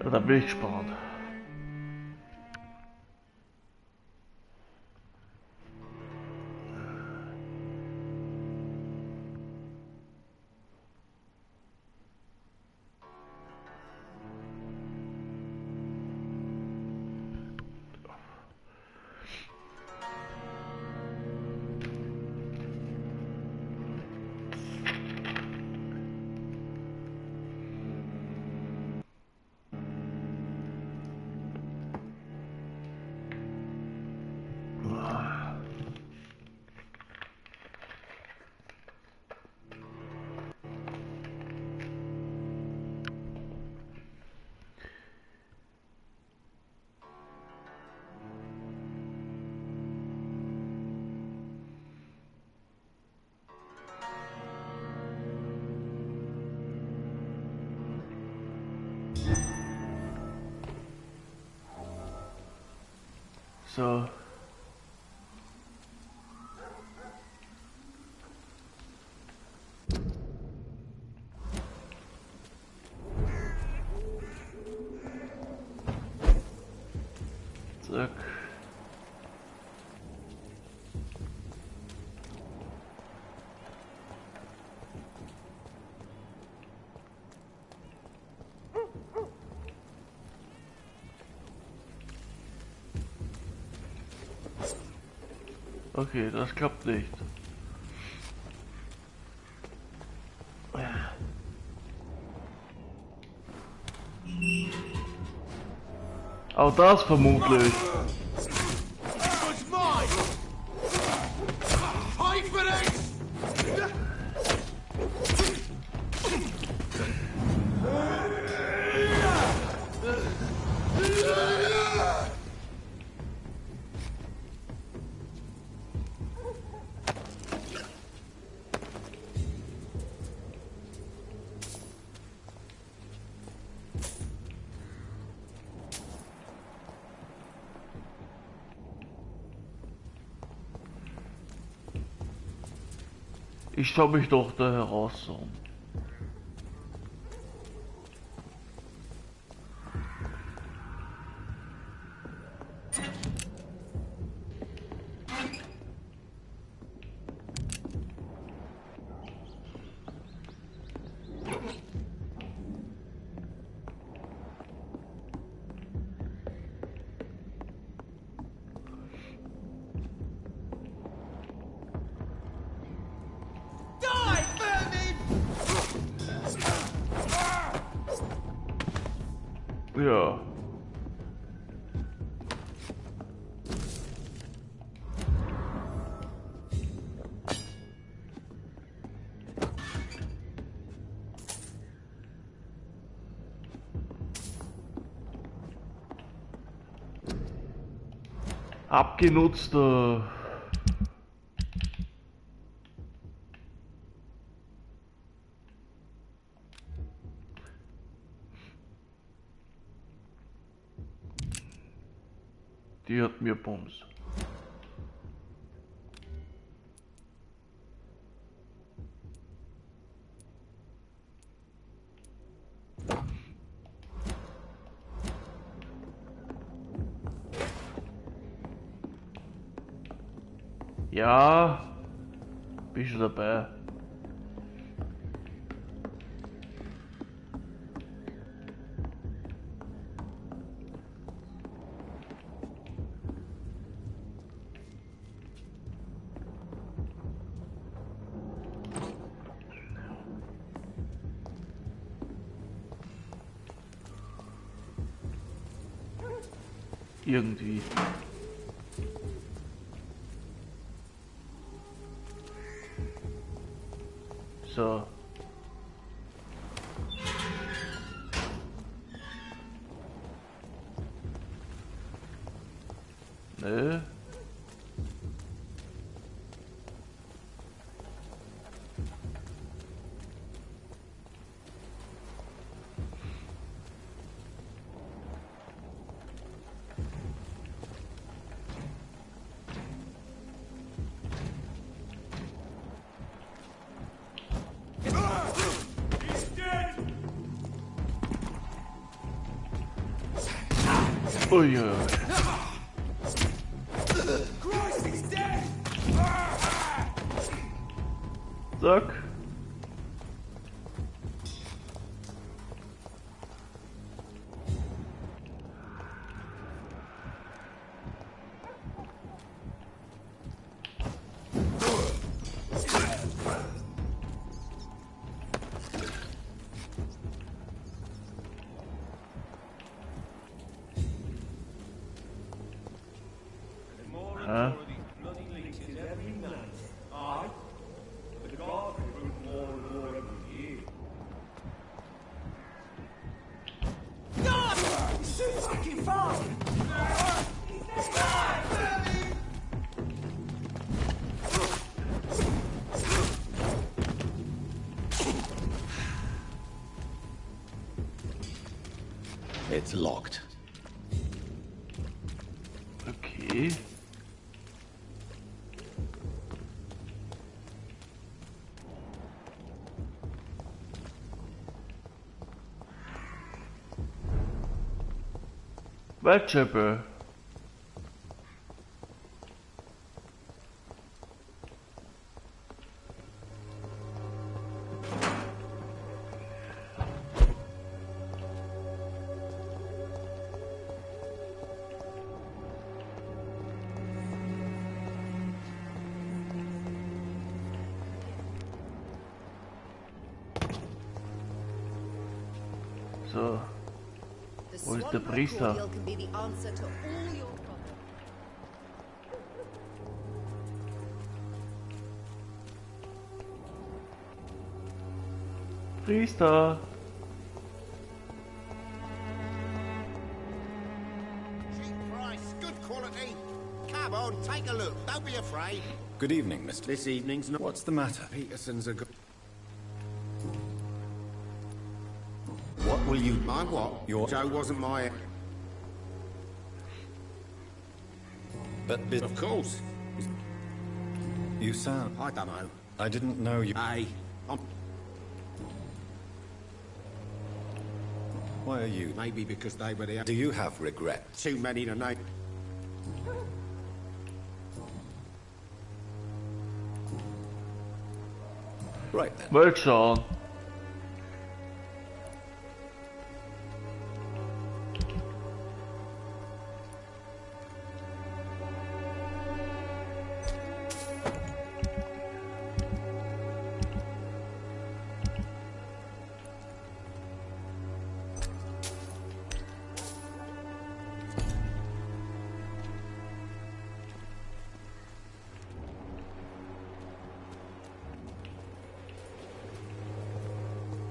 Ja, da bin ich gespannt. So. Zack. Okay, das klappt nicht. Auch das vermutlich. Ich schau mich doch da heraus. Ja. Abgenutzte. Die hat mir Bums. Ja, bin schon dabei. Irgendwie. So. Nö. Ui, ui. Zack. Huh? It's locked. Okay. Vegetable. So, wo ist der Priester? Can be the answer to all your problems. Priester. Cheap price, good quality. Come on, take a look. Don't be afraid. Good evening, Mr. This evening's not. What's the matter? Peterson's a good. What will you... My what? Your... Joe wasn't my. But... Of course. You sound... I don't know. I didn't know you... Hey, I'm. Why are you... Maybe because they were there. Do you have regret? Too many to name. Right then. Mal schauen.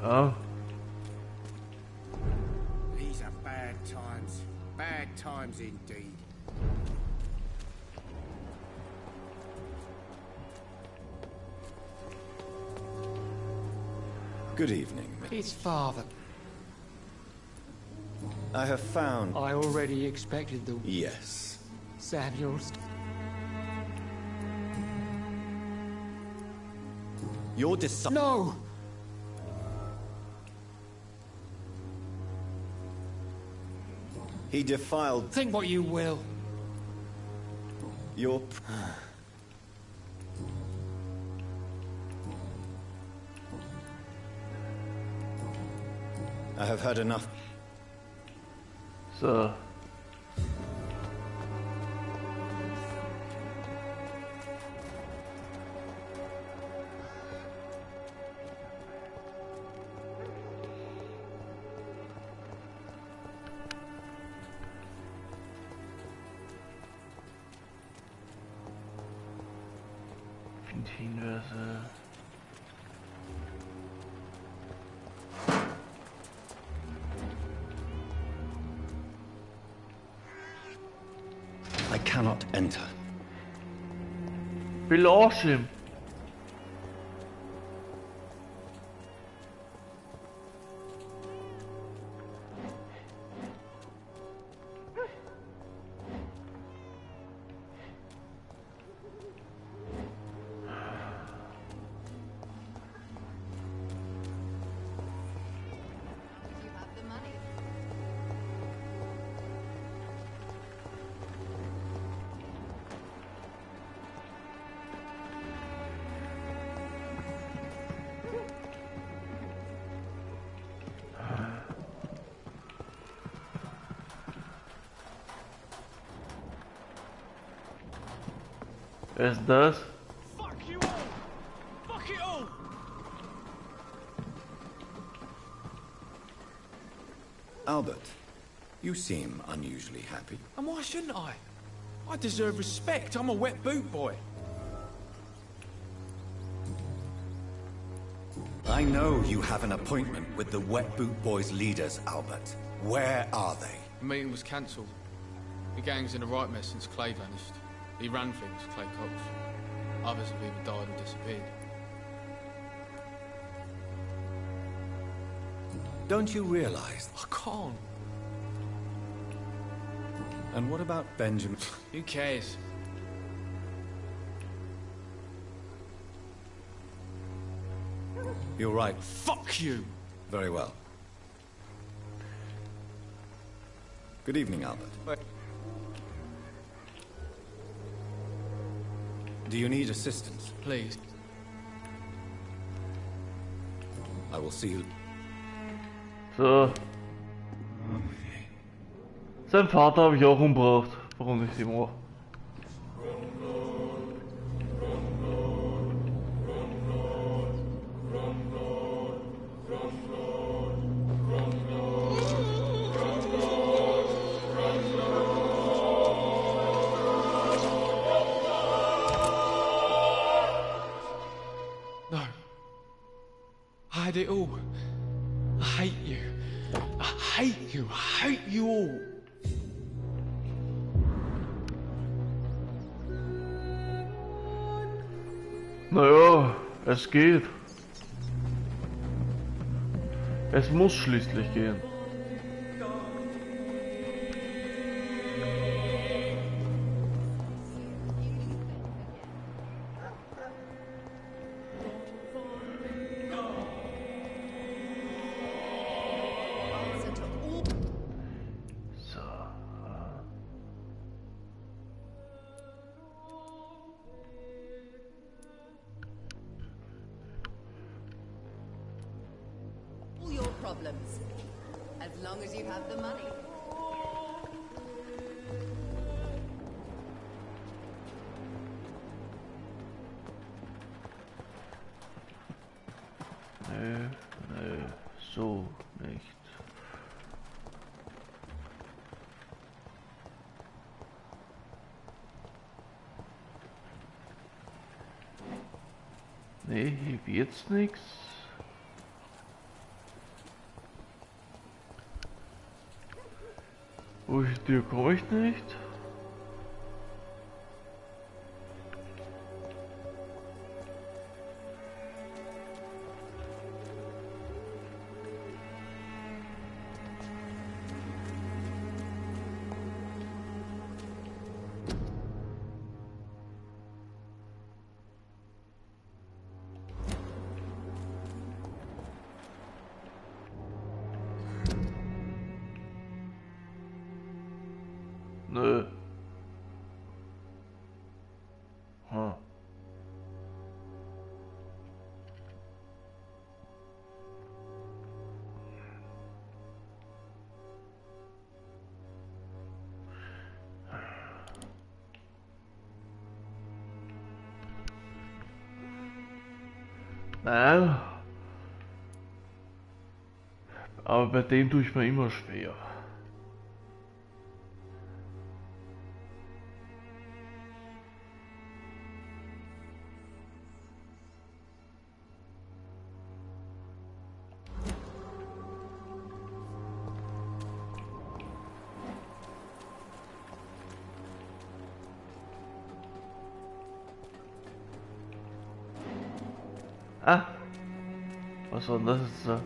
Oh. These are bad times. Bad times indeed. Good evening. His father. I have found... I already expected the Yes. Samuels. Your decide... No! He defiled Think what you will. your... I have heard enough. So. Hinweise. I cannot enter. Belausch him. If you have the money. Wer ist das? Fuck you all! Fuck it all! Albert, you seem unusually happy. And why shouldn't I? I deserve respect. I'm a wet boot boy. I know you have an appointment with the Wet Boot Boys' leaders, Albert. Where are they? The meeting was cancelled. The gang's in a right mess since Clay vanished. He ran things, Clay Cox. Others have either died or disappeared. Don't you realize? I can't. And what about Benjamin? Who cares? You're right. Fuck you! Very well. Good evening, Albert. Wait. Do you need assistance? Please. I will see you. So. Sein Vater habe ich auch umgebracht. Warum nicht immer? No. I had it all. I hate you. I hate you. I hate you all. Naja, es geht. Es muss schließlich gehen. Answer to all. So. All your problems, as long as you have the money. Nö, nö, so nicht. Nee, hier wird's nix. Durch die Tür komme ich nicht. Nö. Hm. Nein. Aber bei dem tue ich mir immer schwer. Ah! Was war denn das jetzt da?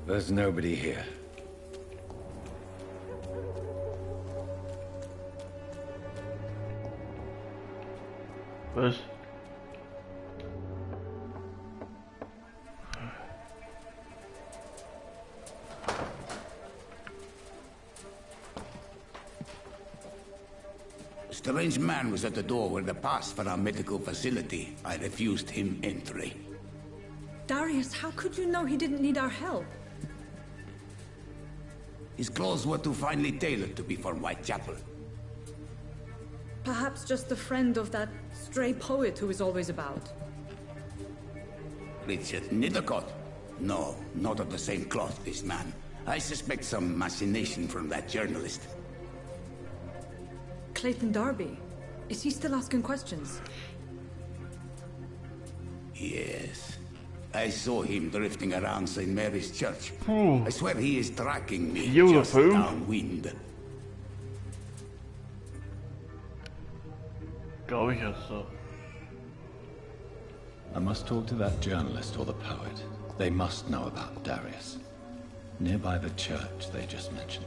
There's nobody here. Was? strange man was at the door with a pass for our medical facility. I refused him entry. Darius, how could you know he didn't need our help? His clothes were too finely tailored to be for Whitechapel. Perhaps just a friend of that stray poet who is always about. Richard Nethercott? No, not of the same cloth, this man. I suspect some machination from that journalist. Clayton Darby. Is he still asking questions? Yes. I saw him drifting around St. Mary's Church. Oeh. I swear he is tracking me Yo, just fool. downwind. Glaube ich jetzt so. I must talk to that journalist or the poet. They must know about Darius. Nearby the church they just mentioned.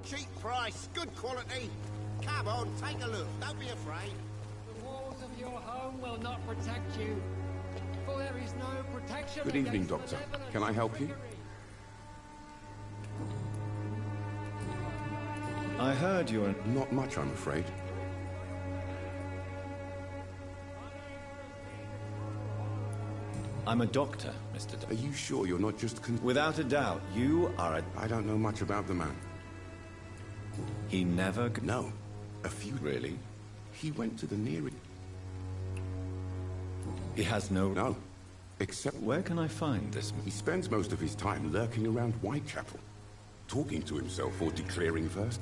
Cheap price, good quality. Come on, take a look. Don't be afraid. The walls of your home will not protect you, for there is no protection. Good evening, against Doctor. malevolent Can I help you? I heard you're... Not much, I'm afraid. I'm a doctor, Mr. Are you sure you're not just Without a doubt, you are a... I don't know much about the man. He never... No. A few... Really? He went to the nearest... He has no... No. Except... Where can I find this? He spends most of his time lurking around Whitechapel. Talking to himself or declaring first.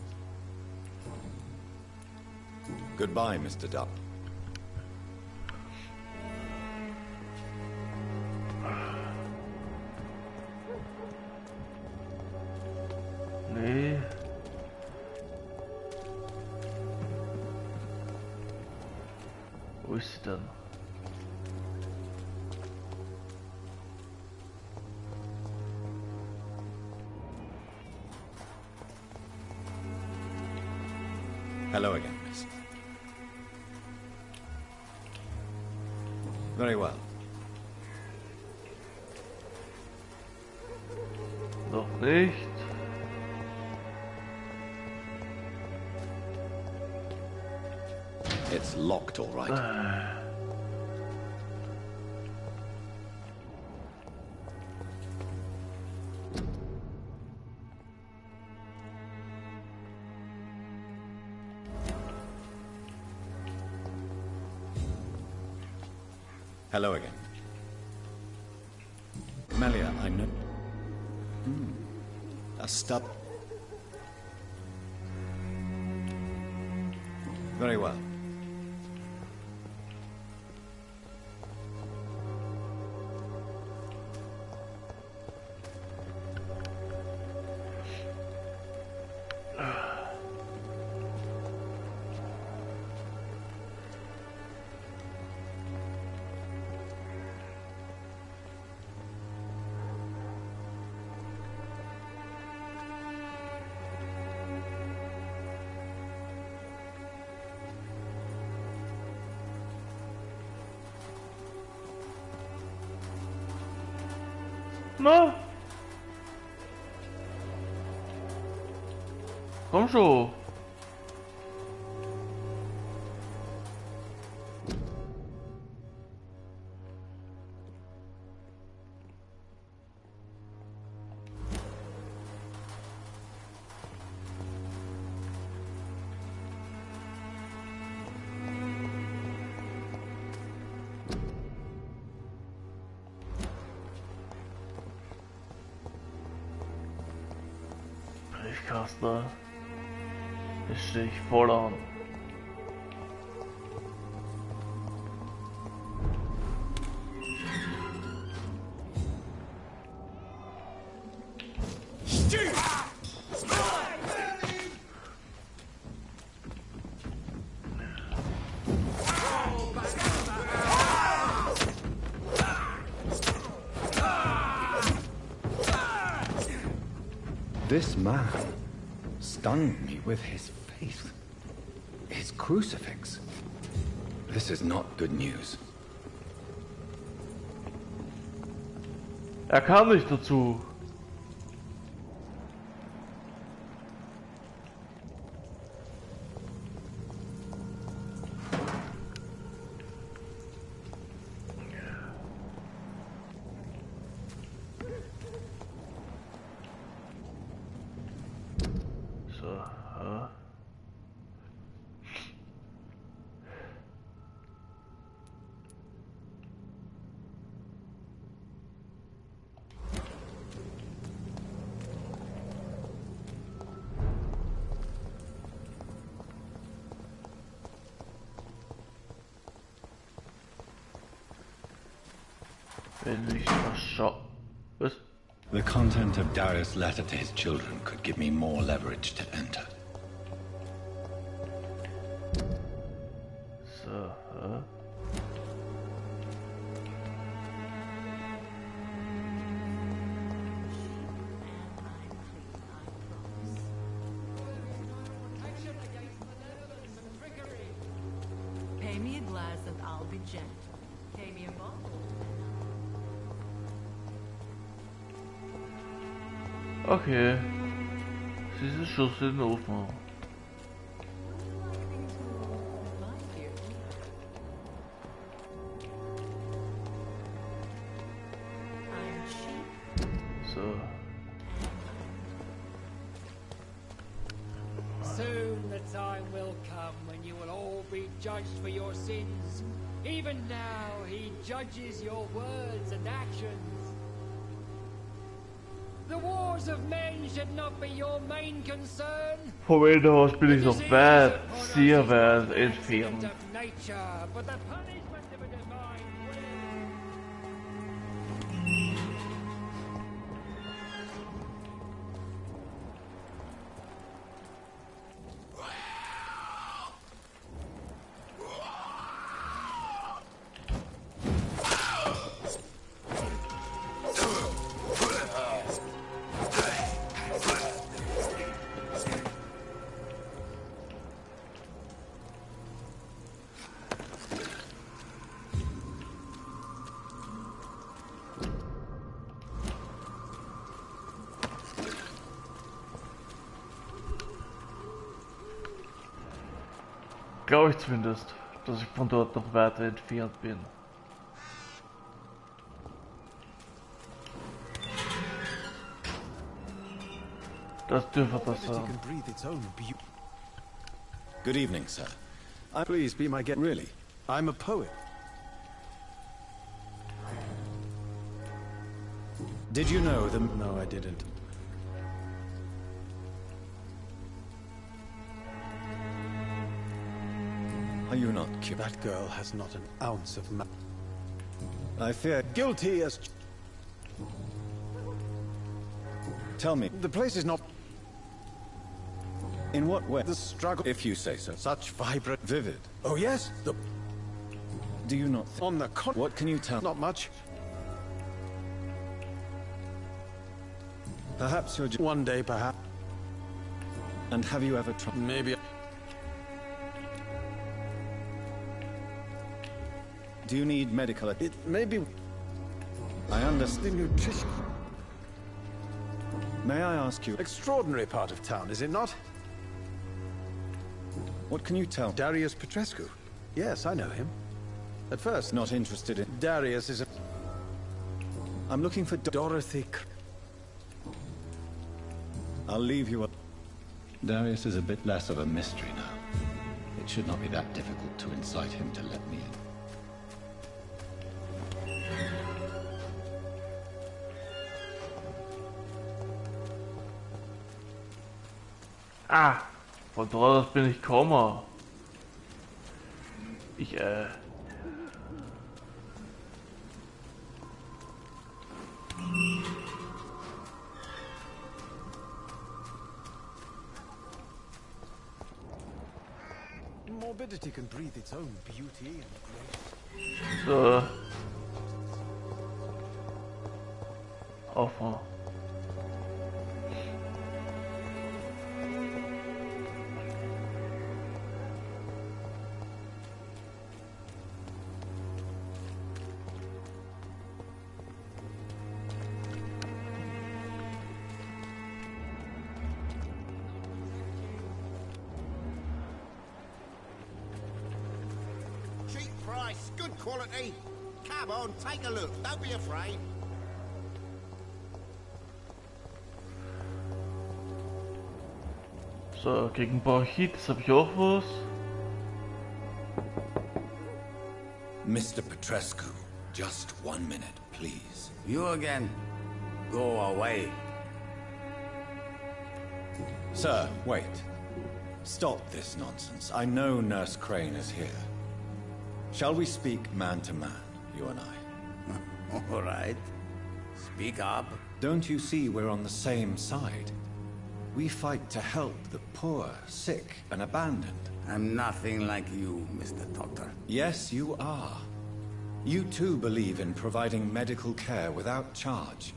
Goodbye, Mr. Dupp. Nee. Wo ist sie denn? Hello again, miss. Very well. Noch nicht. It's locked, all right. Hello again. Melia, I know... A stub... Very well. Na? Komm schon. Briefkasten. Da stehe ich voll an. This man stunned me with his faith. His crucifix. This is not good news. Er kam nicht dazu. So, ja. Wenn ich was schau. Was? The content of Darius' letter to his children could give me more leverage to enter. So, ja. Pay me a glass and I'll be gentle. Pay me a bottle. Okay. Diese Schuss in den Ofen. So. Soon the time will come when you will all be judged for your sins. Even now, he judges your words and actions. The wars of men should not be your main concern. Vom Ende aus bin ich noch weit, sehr weit entfernt. Of nature, but the punishment of a divine will. Glaube ich zumindest, dass ich von dort noch weiter entfernt bin. Das dürfte das sein. Good evening, sir. Please be my guest. Really? I'm a poet. Did you know the... No, I didn't. Are you not curious? That girl has not an ounce of I fear... Guilty as... Tell me, The place is not... in what way? The struggle... If you say so. Such vibrant... Vivid. Oh, yes? The... Do you not... On the con... What can you tell? Not much. Perhaps you're just... One day, perhaps. And have you ever tried... Maybe... Do you need medical... It may be... I understand. The nutrition... May I ask you... Extraordinary part of town, is it not? What can you tell? Darius Petrescu. Yes, I know him. At first... Not interested in... Darius is a... I'm looking for Dorothy... I'll leave you up. Darius is a bit less of a mystery now. It should not be that difficult to incite him to let me in. Ah, von dort aus bin ich gekommen. Morbidity can breathe its own beauty and grace. So. Aufmachen. price, good quality. Come on, take a look. Don't be afraid. So, gegen ein paar Hits habe ich auch was. Mr. Petrescu, just 1 minute, please. You again? Go away. Sir, wait. Stop this nonsense. I know Nurse Crane is here. Shall we speak man to man, you and I? All right. Speak up. Don't you see we're on the same side? We fight to help the poor, sick, and abandoned. I'm nothing like you, Mr. Doctor. Yes, you are. You too believe in providing medical care without charge.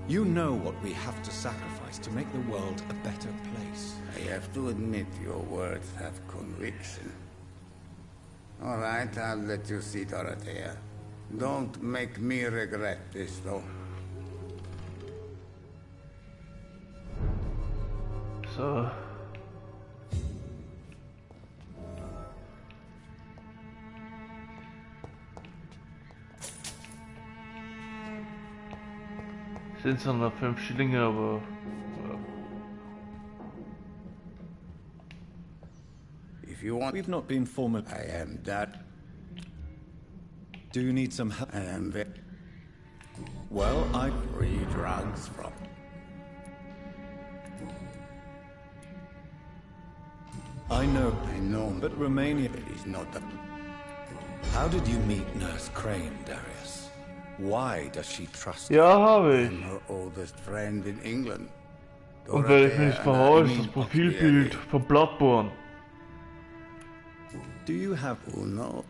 You know what we have to sacrifice to make the world a better place. I have to admit your words have conviction. All right, I'll let you see Dorothea. Don't make me regret this, though. So. Sind zwar noch 5 Schillinge, aber... If you want... We've not been formal. I am that. Do you need some help? I am very... Well, I... Free drugs from... I know, but but Romania... is not the... How did you meet Nurse Crane, Darius? Why does she trust you? Ja, habe ich. I'm her oldest friend in England. Und weil ich mich Dorothea verhaue, and ist I- das Profilbild von Bloodborne. Do you have... Oh no.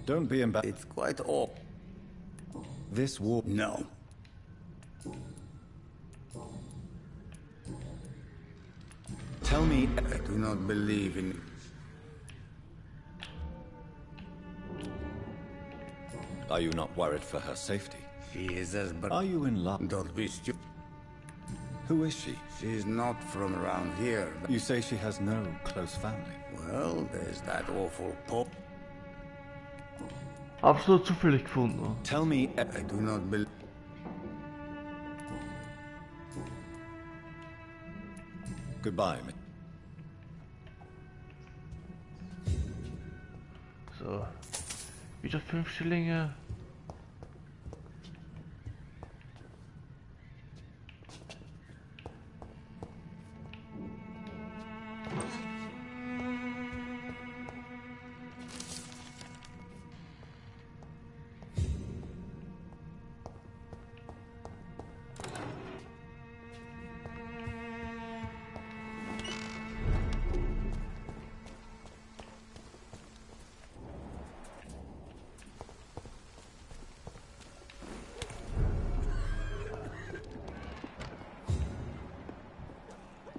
Don't be embarrassed. It's quite all. This war... No. Tell me... I do not believe in... Are you not worried for her safety? She is as... But Are you in love? don't be stupid. Who is she? She's not from around here. You say she has no close family. Well, there's that awful Pope. Absolut zufällig gefunden. Tell me... I do not believe... Goodbye. So. Wieder 5 Schillinge.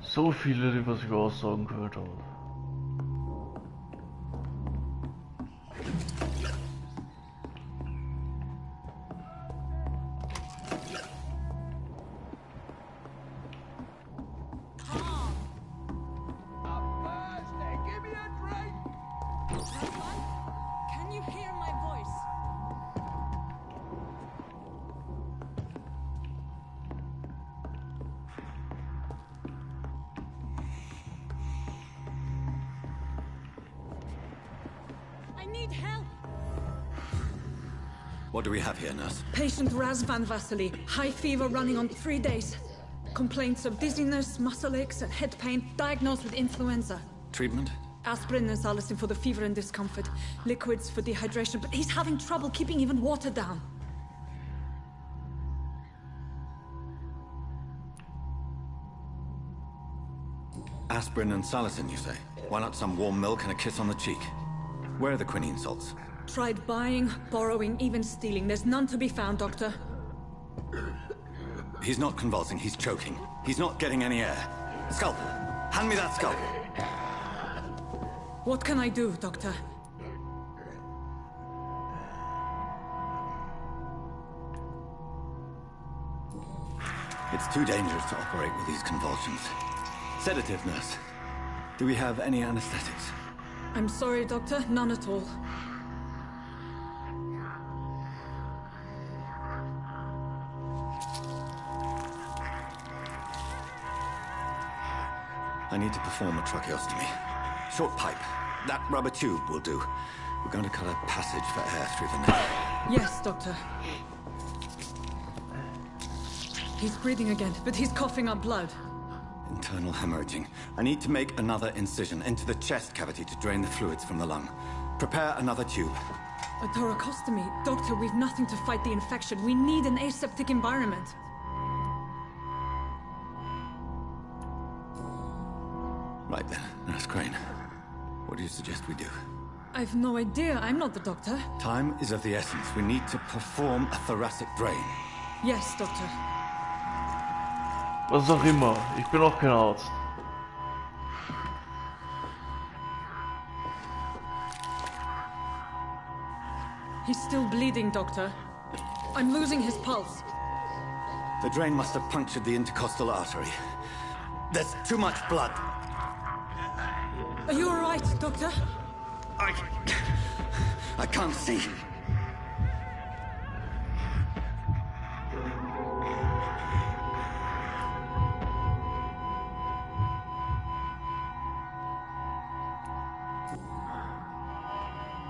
So viele, die was ich aussagen gehört habe. Can you hear my voice? I need help. What do we have here, nurse? Patient Razvan Vasily. High fever running on 3 days. Complaints of dizziness, muscle aches, and head pain. Diagnosed with influenza. Treatment? Aspirin and salicin for the fever and discomfort. Liquids for dehydration, but he's having trouble keeping even water down. Aspirin and salicin, you say? Why not some warm milk and a kiss on the cheek? Where are the quinine salts? Tried buying, borrowing, even stealing. There's none to be found, Doctor. He's not convulsing, he's choking. He's not getting any air. Scalpel! Hand me that scalpel! What can I do, Doctor? It's too dangerous to operate with these convulsions. Sedative, nurse. Do we have any anesthetics? I'm sorry, Doctor. None at all. I need to perform a tracheostomy. Short pipe. That rubber tube will do. We're going to cut a passage for air through the neck. Yes, Doctor. He's breathing again, but he's coughing up blood. Internal hemorrhaging. I need to make another incision into the chest cavity to drain the fluids from the lung. Prepare another tube. A thoracostomy? Doctor, we've nothing to fight the infection. We need an aseptic environment. Right then, Nurse Crane. What do you suggest we do? I've no idea. I'm not the doctor. Time is of the essence. We need to perform a thoracic drain. Yes, Doctor. Was auch immer. Ich bin auch kein Arzt. He's still bleeding, Doctor. I'm losing his pulse. The drain must have punctured the intercostal artery. There's too much blood. Are you all right, Doctor? I can't see.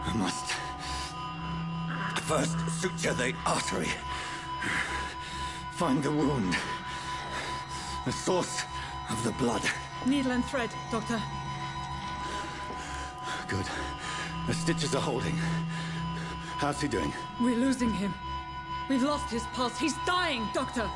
I must first suture the artery. Find the wound. The source of the blood. Needle and thread, Doctor. Good. The stitches are holding. How's he doing? We're losing him. We've lost his pulse. He's dying, Doctor!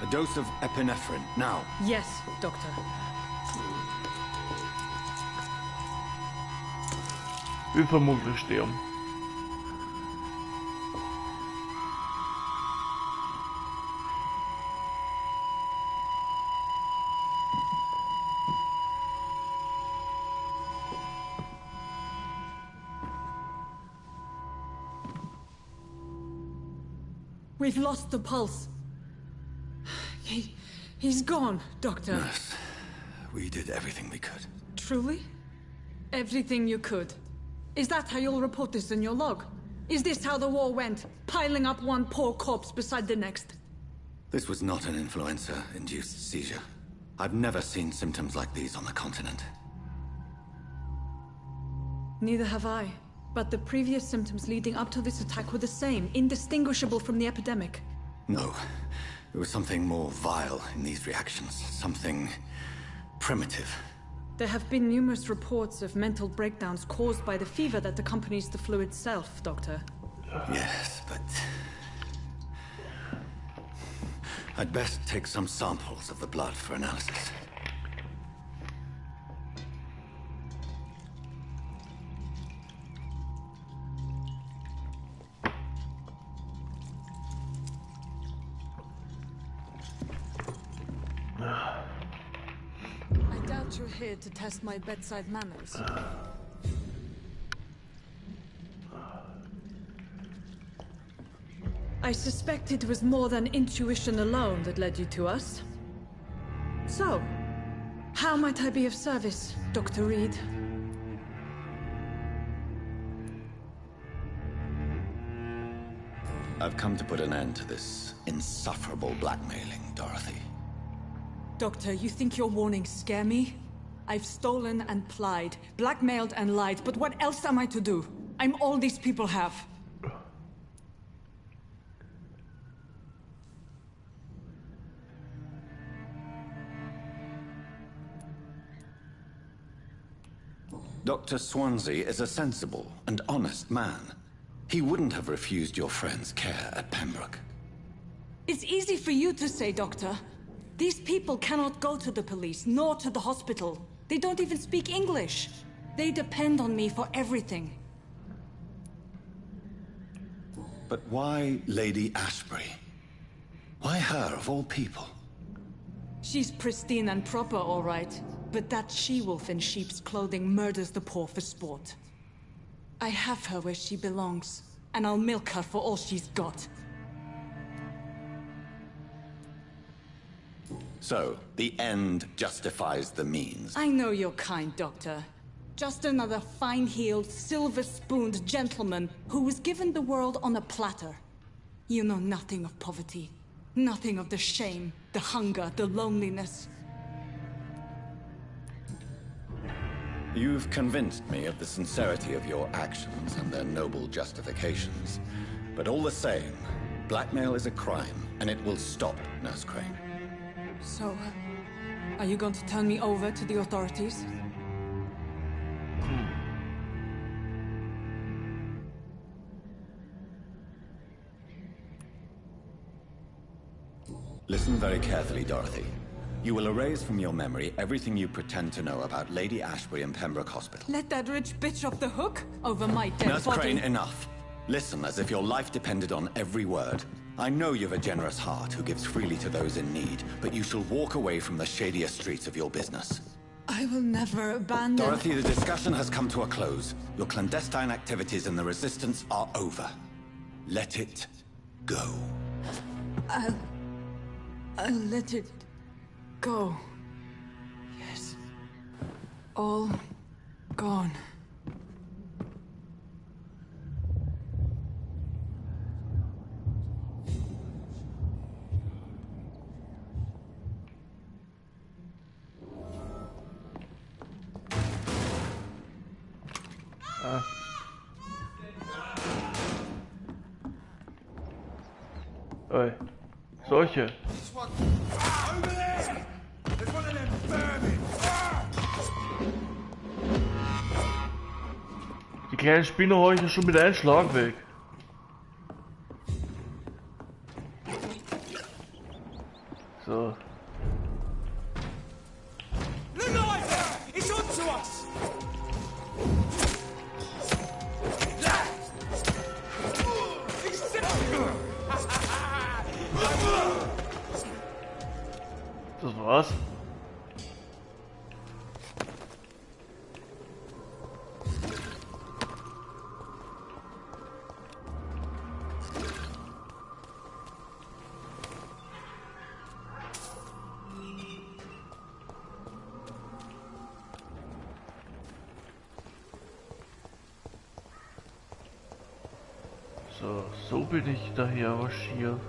A dose of epinephrine, now. Yes, Doctor. Will vermutlich sterben. We've lost the pulse. He's gone, Doctor. Nurse, we did everything we could. Truly? Everything you could. Is that how you'll report this in your log? Is this how the war went? Piling up one poor corpse beside the next? This was not an influenza-induced seizure. I've never seen symptoms like these on the continent. Neither have I. But the previous symptoms leading up to this attack were the same, indistinguishable from the epidemic. No. There was something more vile in these reactions. Something primitive. There have been numerous reports of mental breakdowns caused by the fever that accompanies the flu itself, Doctor. Yes, but... I'd best take some samples of the blood for analysis. I doubt you're here to test my bedside manners. I suspect it was more than intuition alone that led you to us. So, how might I be of service, Dr. Reed? I've come to put an end to this insufferable blackmailing, Dorothy. Doctor, you think your warnings scare me? I've stolen and plied, blackmailed and lied, but what else am I to do? I'm all these people have. Dr. Swansea is a sensible and honest man. He wouldn't have refused your friend's care at Pembroke. It's easy for you to say, Doctor. These people cannot go to the police, nor to the hospital. They don't even speak English. They depend on me for everything. But why Lady Ashbury? Why her, of all people? She's pristine and proper, all right. But that she-wolf in sheep's clothing murders the poor for sport. I have her where she belongs, and I'll milk her for all she's got. So, the end justifies the means. I know you're kind, Doctor. Just another fine-heeled, silver-spooned gentleman who was given the world on a platter. You know nothing of poverty. Nothing of the shame, the hunger, the loneliness. You've convinced me of the sincerity of your actions and their noble justifications. But all the same, blackmail is a crime, and it will stop, Nurse Crane. So, are you going to turn me over to the authorities? Listen very carefully, Dorothy. You will erase from your memory everything you pretend to know about Lady Ashbury and Pembroke Hospital. Let that rich bitch off the hook over my dead Nurse body. Crane, enough. Listen as if your life depended on every word. I know you've a generous heart who gives freely to those in need, but you shall walk away from the shadier streets of your business. I will never abandon... Dorothy, the discussion has come to a close. Your clandestine activities in the Resistance are over. Let it go. I'll let it go. Yes. All gone. Oi. Solche. Die kleinen Spinner hau ich ja schon mit einem Schlag weg. So. Das war's. So bin ich daher marschiert.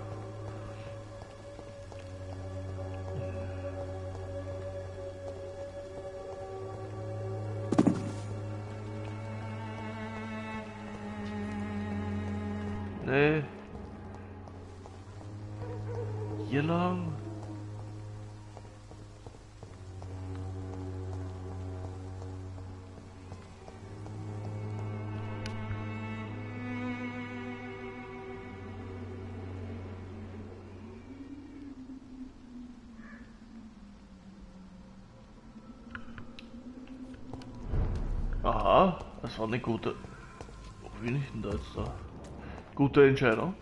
Nee. Hier lang. Aha, das war eine gute... Wo bin ich denn da jetzt da? Gute Entscheidung.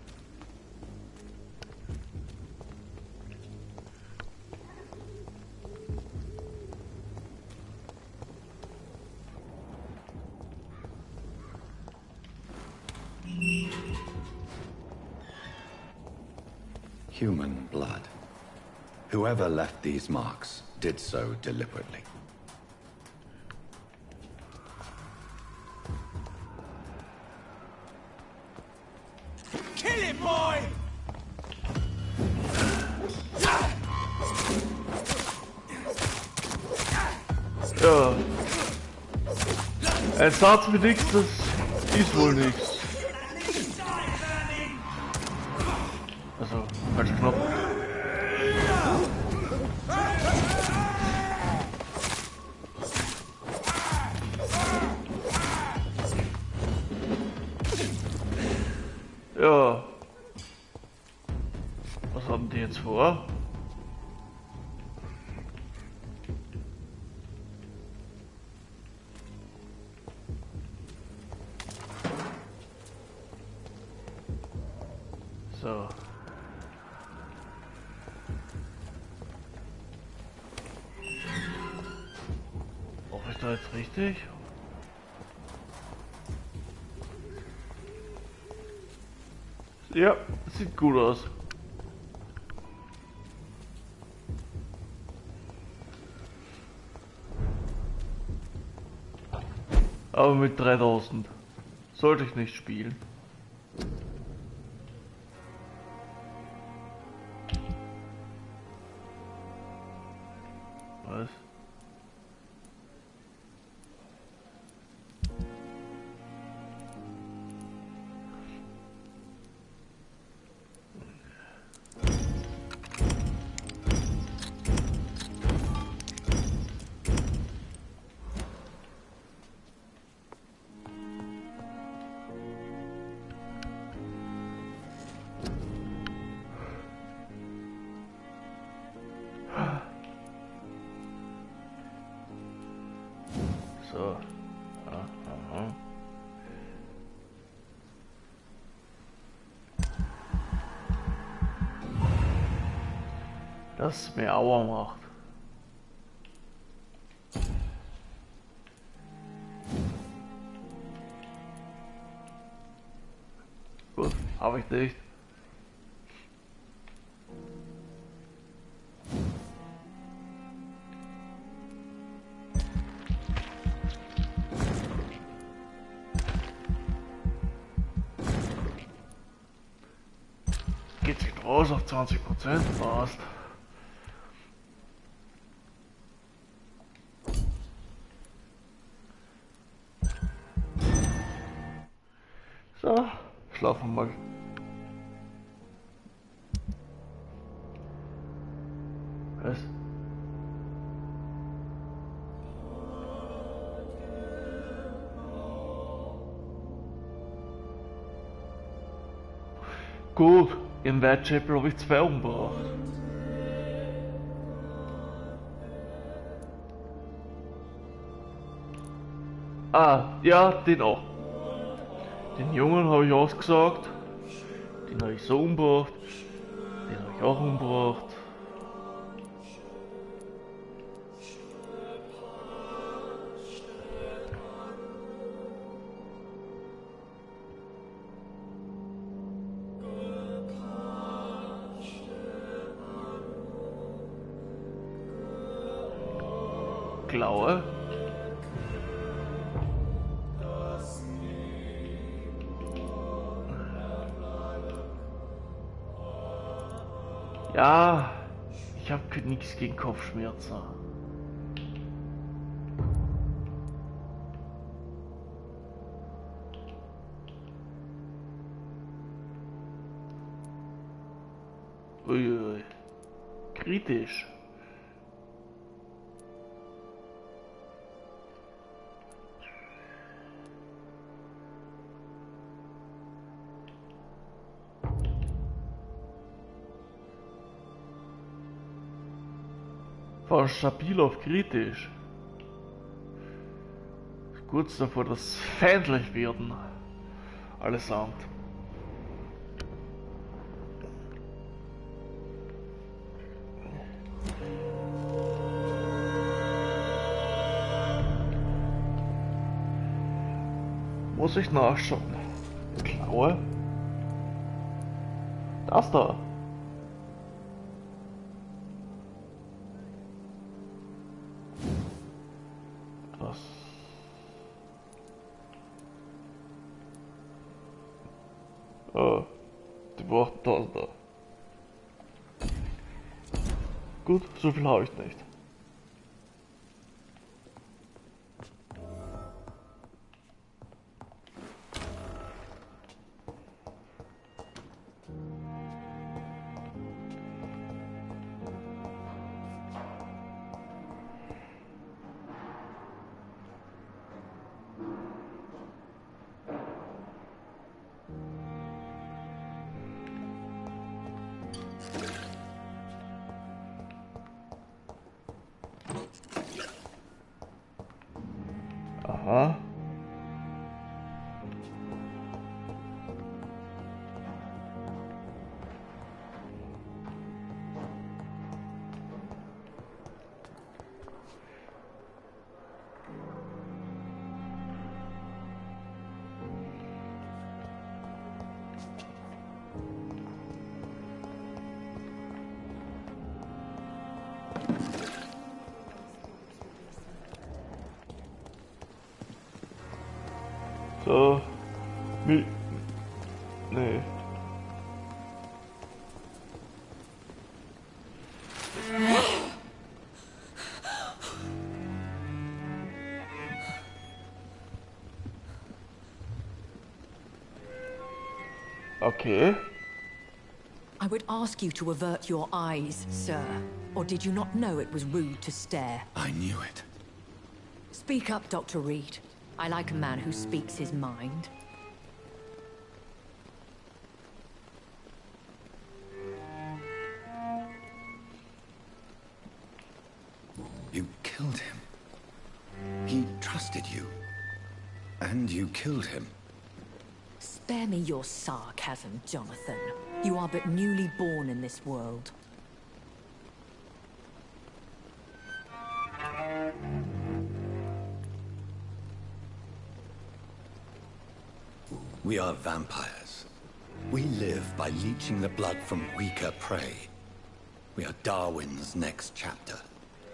Human blood. Whoever left these marks did so deliberately. Ja. Ein Satz mit nichts, das ist wohl nichts. Also, falscher Knopf. Ja. Was haben die jetzt vor? So. Brauche ich da jetzt richtig? Ja, sieht gut aus. Aber mit 3000 sollte ich nicht spielen. Was? So. Aha. Das mir Aua macht. Gut, habe ich nicht. Geht sich raus auf 20%, passt. So, schlafen wir mal. Was? Gut, im Whitechapel habe ich 2 umgebracht. Ah, ja, den auch. Den Jungen habe ich ausgesagt. Den habe ich so umgebracht. Den habe ich auch umgebracht. Klaue. Ja, ich habe nichts gegen Kopfschmerzen. Uiui. Kritisch. Von stabil auf kritisch. Kurz davor, dass feindlich werden. Allesamt. Muss ich nachschauen. Klaue? Das da. Das. Oh, die braucht 1000er. Gut, so viel habe ich nicht. Aha. So. Nee. Okay. I would ask you to avert your eyes, sir. Or did you not know it was rude to stare? I knew it. Speak up, Dr. Reed. I like a man who speaks his mind. You killed him. He trusted you. And you killed him. Spare me your sarcasm, Jonathan. You are but newly born in this world. We are vampires. We live by leeching the blood from weaker prey. We are Darwin's next chapter.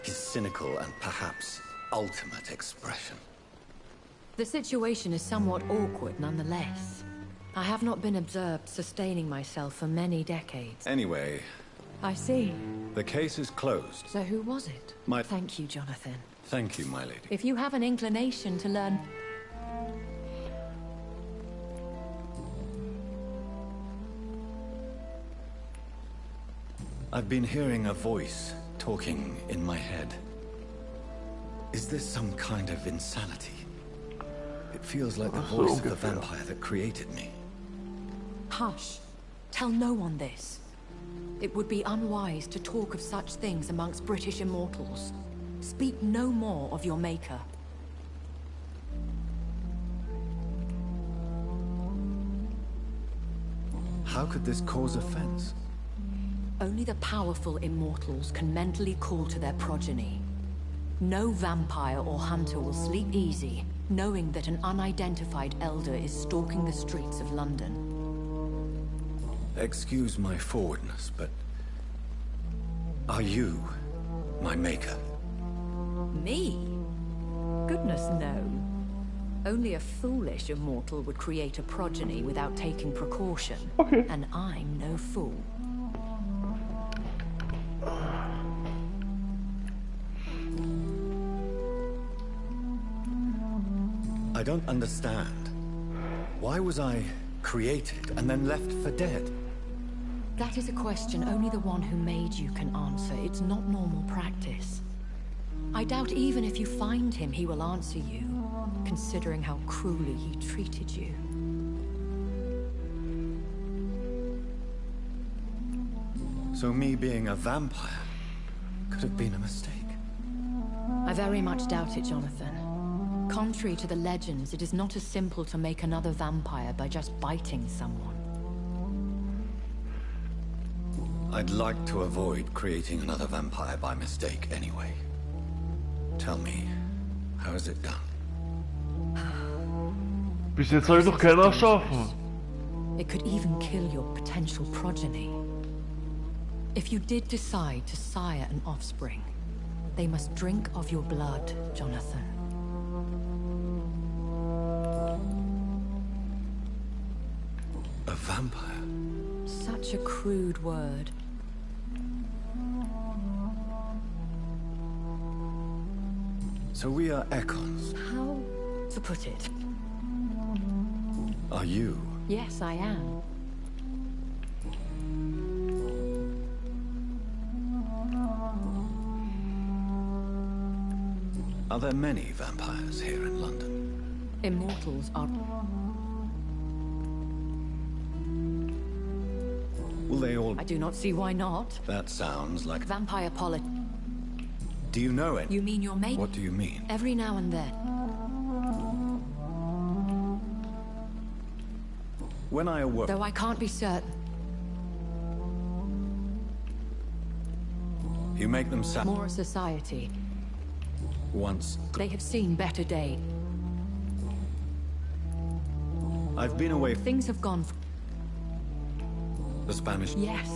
His cynical and perhaps ultimate expression. The situation is somewhat awkward nonetheless. I have not been observed sustaining myself for many decades. Anyway... I see. The case is closed. So who was it? Thank you, Jonathan. Thank you, my lady. If you have an inclination to learn... I've been hearing a voice talking in my head. Is this some kind of insanity? It feels like the voice of the vampire that created me. Hush. Tell no one this. It would be unwise to talk of such things amongst British immortals. Speak no more of your maker. How could this cause offense? Only the powerful immortals can mentally call to their progeny. No vampire or hunter will sleep easy, knowing that an unidentified elder is stalking the streets of London. Excuse my forwardness, but... are you my maker? Me? Goodness, no. Only a foolish immortal would create a progeny without taking precaution. Okay. And I'm no fool. I don't understand. Why was I created and then left for dead? That is a question only the one who made you can answer. It's not normal practice. I doubt even if you find him, he will answer you, considering how cruelly he treated you. So me being a vampire could have been a mistake. I very much doubt it, Jonathan. Contrary to the legends, it is not as simple to make another vampire by just biting someone. I'd like to avoid creating another vampire by mistake anyway. Tell me, how is it done? Bis jetzt soll doch keiner schaffen. It could even kill your potential progeny. If you did decide to sire an offspring, they must drink of your blood, Jonathan. A vampire? Such a crude word. So we are Ekons. How to put it? Are you? Yes, I am. Are there many vampires here in London? Immortals are... Will they all... I do not see why not. That sounds like... Vampire polit... Do you know any? You mean your mate? What do you mean? Every now and then. When I awoke... Though I can't be certain. You make them More a society. Once... They have seen better days. I've been away... Things have gone... The Spanish... Yes.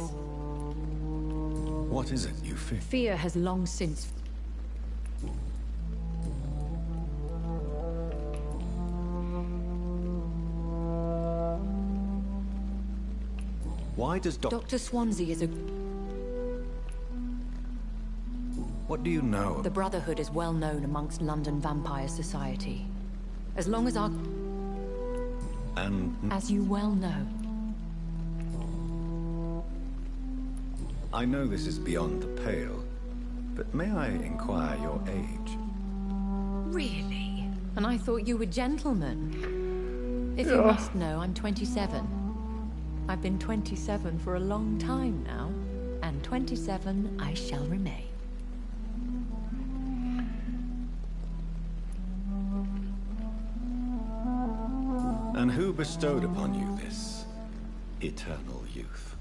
What is it you fear? Fear has long since... Why does Dr. Swansea is a... What do you know? The Brotherhood is well known amongst London Vampire Society. As long as our... And... As you well know. I know this is beyond the pale, but may I inquire your age? Really? And I thought you were gentlemen. If you must know, I'm 27. I've been 27 for a long time now, and 27 I shall remain. And who bestowed upon you this eternal youth?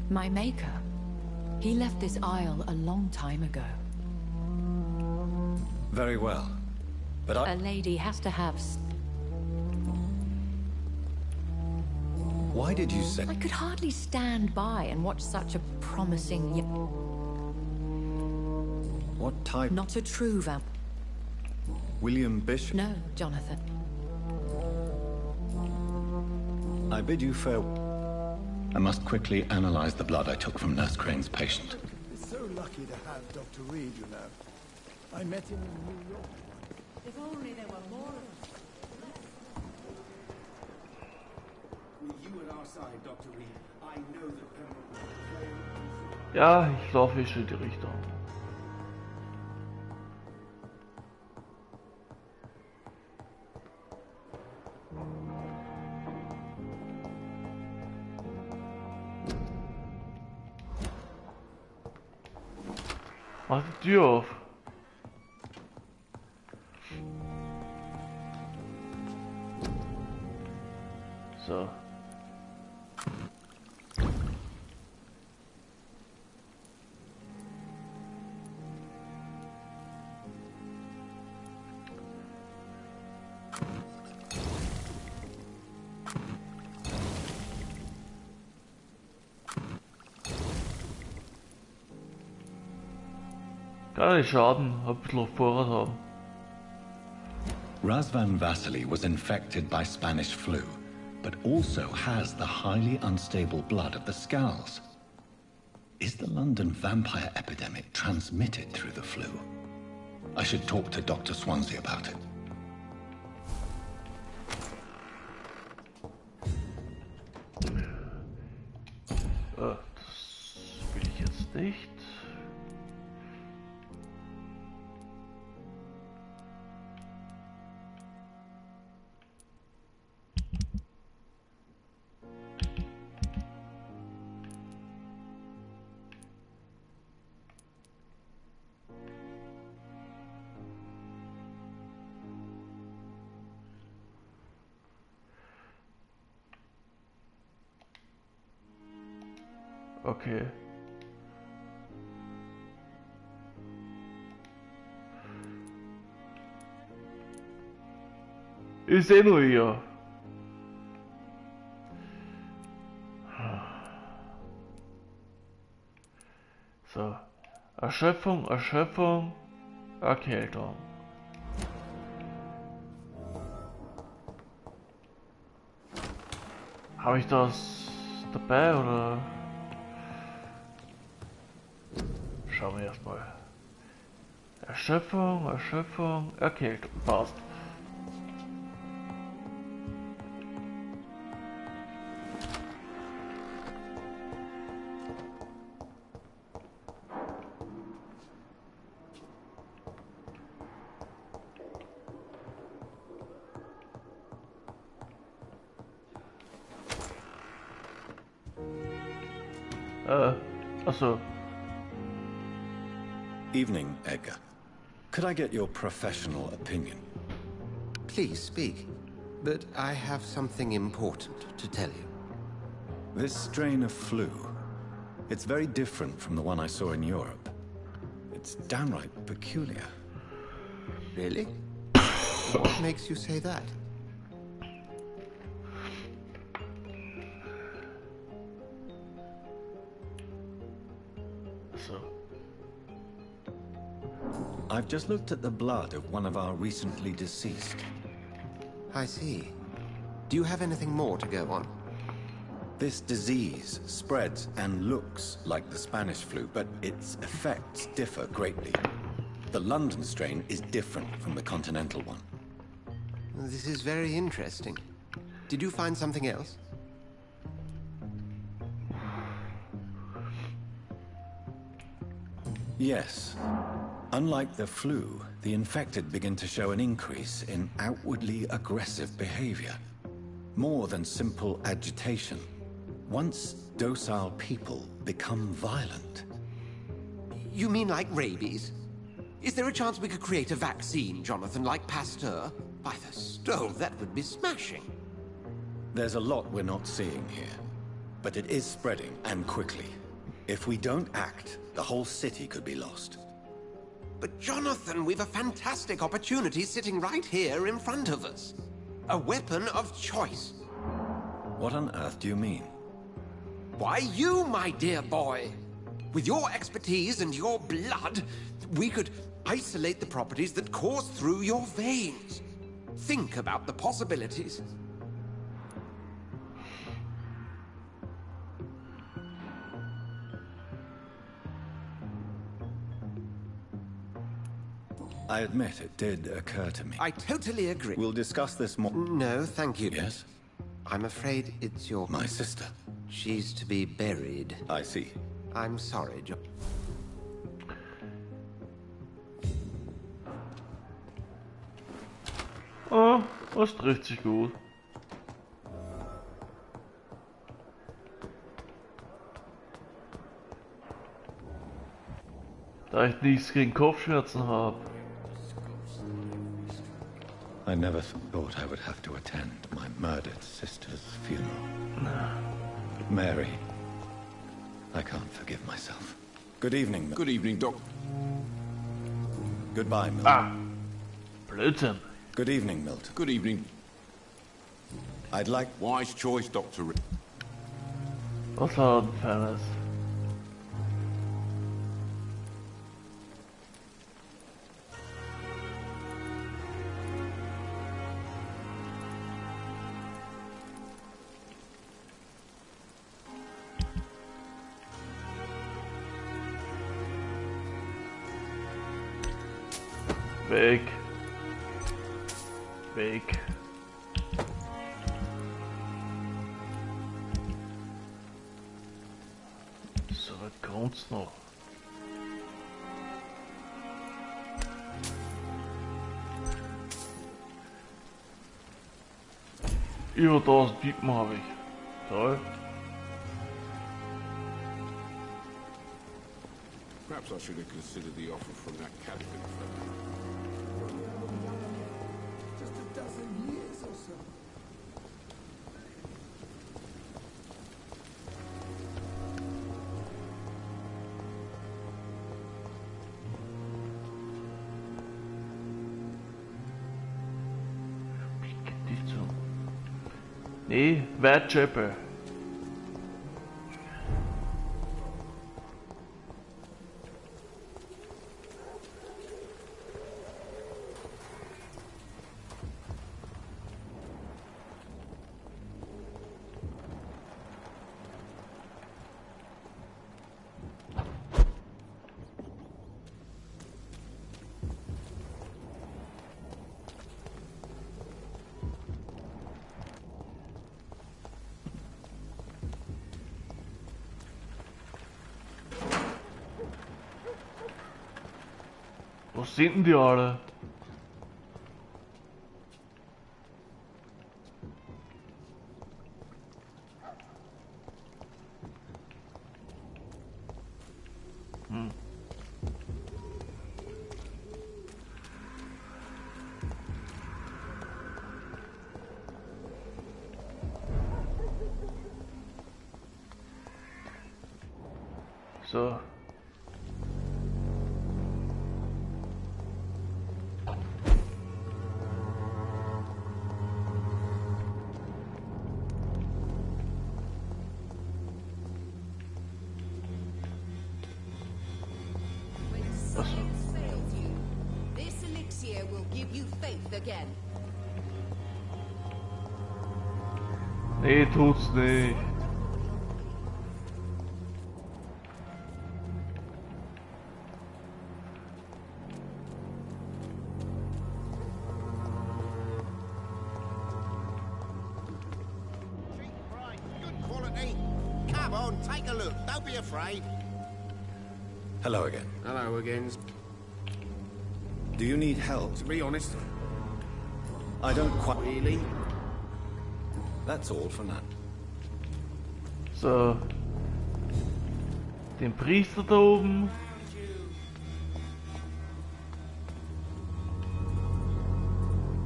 My maker. He left this isle a long time ago. Very well, but A lady has to have... Why did you say... I could hardly stand by and watch such a promising... What type? Not a true vamp. William Bishop? No, Jonathan. I bid you farewell. I must quickly analyze the blood I took from Nurse Crane's patient. It's so lucky to have Dr. Reed, you know. I met him in New York. If only there were more of us. With you at our side, Dr. Reed, I know that Pembroke will fail. Ja, ich laufe schon in die Richtung. Mach die Tür auf. So. Kann nicht schaden, hab ein bisschen Vorrat haben. Razvan Vasily was infected by Spanish flu, but also has the highly unstable blood of the Scows. Is the London vampire epidemic transmitted through the flu? I should talk to Dr. Swansea about it. Das will ich jetzt nicht. Okay. Ich sehe nur hier. So. Erschöpfung, Erschöpfung, Erkältung. Habe ich das dabei oder? Schauen wir erstmal. Erschöpfung, Erschöpfung, Erkältung. Passt. Achso. Evening, Edgar. Could I get your professional opinion? Please speak, but I have something important to tell you. This strain of flu, it's very different from the one I saw in Europe. It's downright peculiar. Really? What makes you say that? I've just looked at the blood of one of our recently deceased. I see. Do you have anything more to go on? This disease spreads and looks like the Spanish flu, but its effects differ greatly. The London strain is different from the continental one. This is very interesting. Did you find something else? Yes. Unlike the flu, the infected begin to show an increase in outwardly aggressive behavior. More than simple agitation. Once docile people become violent. You mean like rabies? Is there a chance we could create a vaccine, Jonathan, like Pasteur? By the stove, that would be smashing. There's a lot we're not seeing here. But it is spreading, and quickly. If we don't act, the whole city could be lost. But Jonathan, we've a fantastic opportunity sitting right here in front of us. A weapon of choice. What on earth do you mean? Why, you, my dear boy. With your expertise and your blood, we could isolate the properties that course through your veins. Think about the possibilities. I admit it did occur to me. I totally agree. We'll discuss this more. No, thank you. Yes? I'm afraid it's your... My sister. She's to be buried. I see. I'm sorry, John. Ah, das trifft sich gut. Da ich nichts gegen Kopfschmerzen habe. I never thought I would have to attend my murdered sister's funeral. Mary, I can't forgive myself. Good evening, Good evening, Doc. Goodbye, Milton. Ah, Blödsinn. Good evening, Milton. Good evening. I'd like... Wise choice, Dr. Was haben Fernes? Weg. Weg. So weit kommt's noch. Über 1000 Piepen habe ich. Toll. Perhaps I should have considered the offer from that cabin firm. Just a dozen years or so. Die zu. Nee, Whitechapel. Wo sind denn die alle? So. When science fails you, this elixir will give you faith again. Nee, tut's nicht. take a look. Don't be afraid. Hello again. Hello again. Do you need help? To be honest, I don't quite... really. That's all for now. So. Den Priester da oben.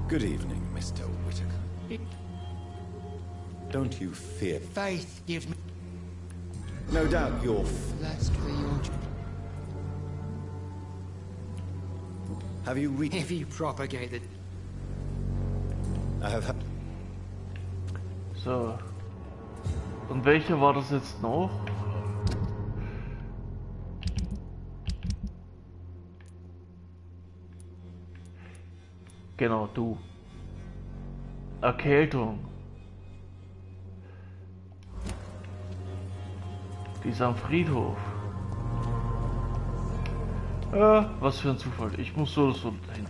Good evening, Mr. Whittaker. Don't you fear... Faith gives me No doubt you're... lust for your... Have you reached... If you propagated... I have... So. Und welcher war das jetzt noch? Genau, du. Erkältung. Die ist am Friedhof. Was für ein Zufall. Ich muss so dahin.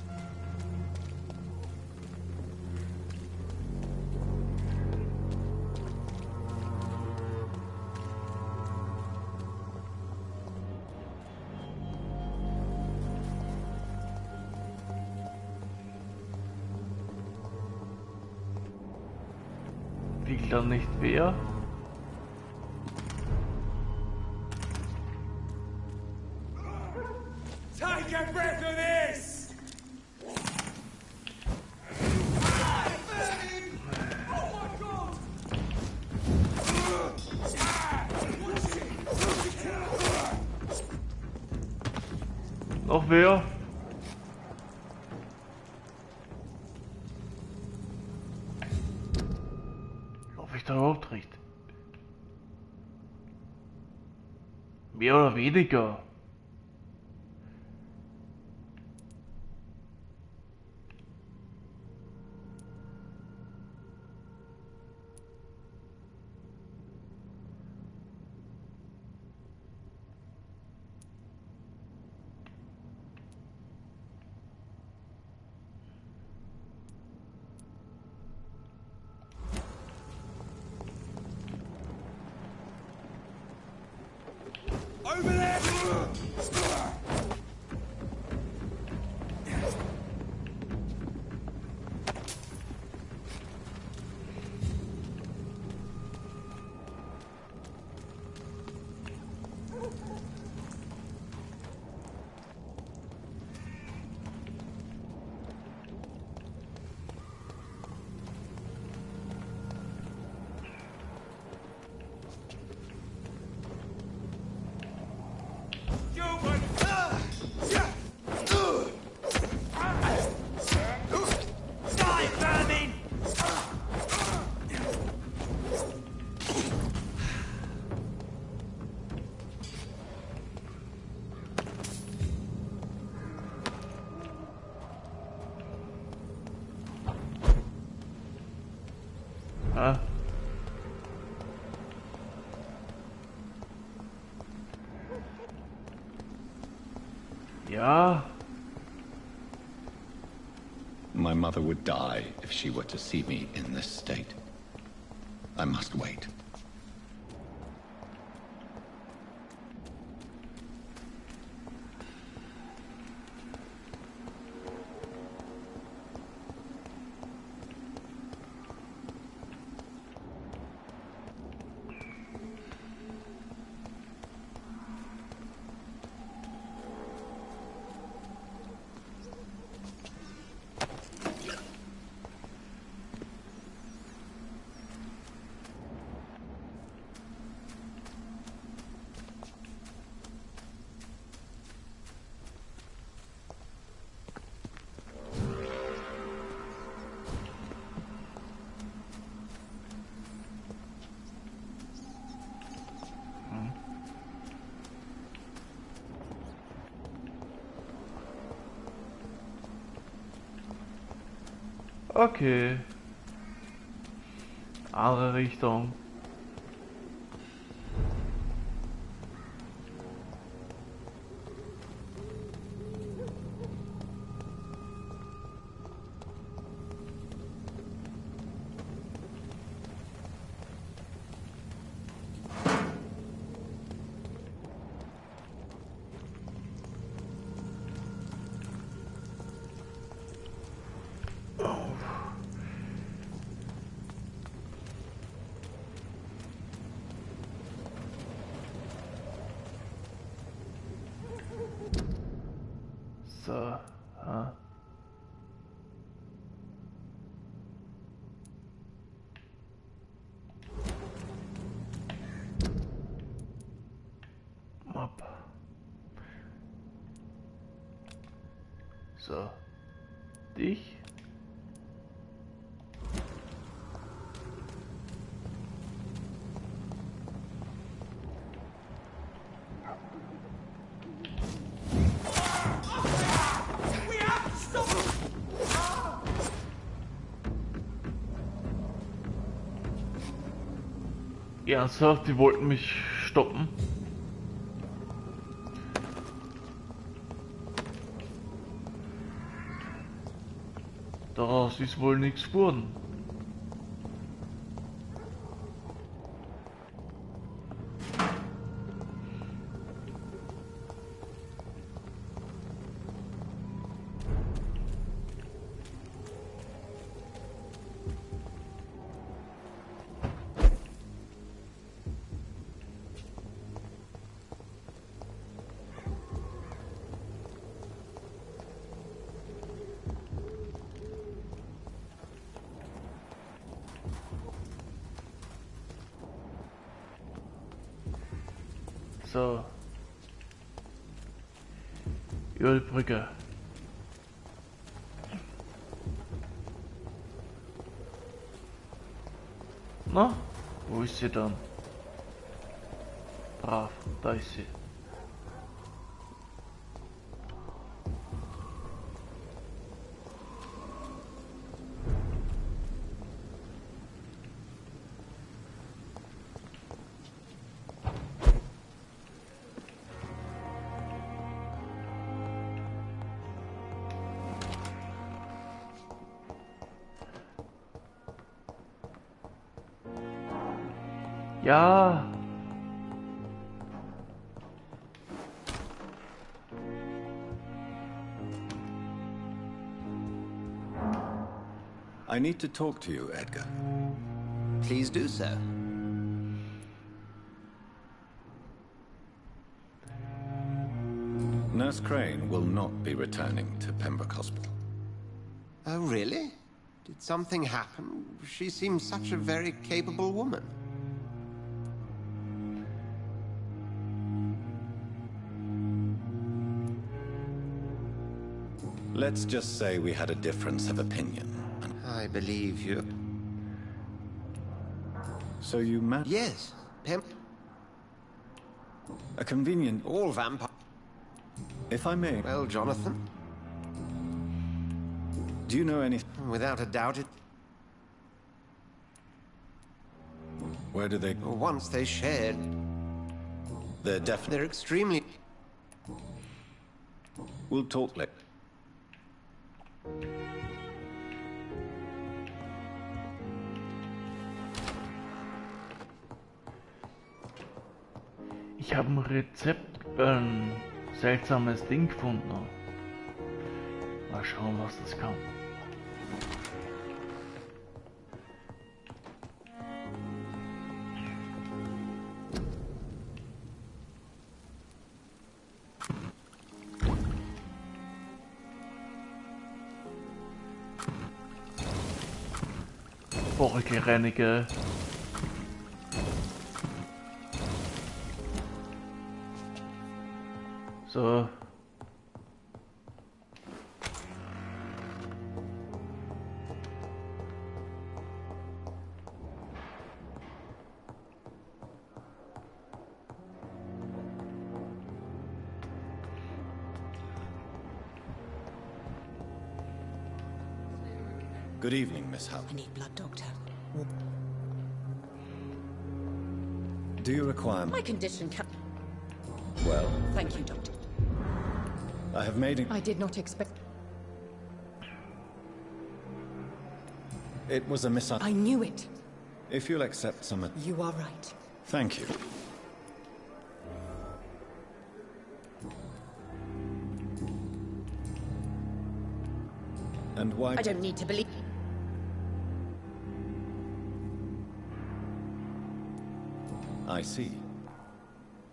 Wiegt dann nicht wer? Take a breath of this! Noch wer? Laufe ich da überhaupt recht? Mehr oder weniger. Over there! Ja. My mother would die if she were to see me in this state. I must wait. Okay. Andere Richtung. So, Map. So, dich. Ernsthaft, die wollten mich stoppen. Daraus ist wohl nichts geworden. So. Ölbrücke. Na, wo ist sie dann? Brav, da ist sie. Ja. I need to talk to you, Edgar. Please do so. Nurse Crane will not be returning to Pembroke Hospital. Oh, really? Did something happen? She seems such a very capable woman. Let's just say we had a difference of opinion. I believe you. So you met? Yes, A convenient... All vampire. If I may... Well, Jonathan? Do you know any... Without a doubt it... Where do they... Once they shared... They're definitely... They're extremely... We'll talk later. Ich habe ein Rezept, ein seltsames Ding gefunden. Mal schauen, was das kann. Borkelreinige. So. Good evening, Miss Howe. I need blood, Doctor. Do you require... My condition can... Well... Thank you, Doctor. I have made... I did not expect... It was a I knew it. If you'll accept some... You are right. Thank you. And why... I don't need to believe... I see.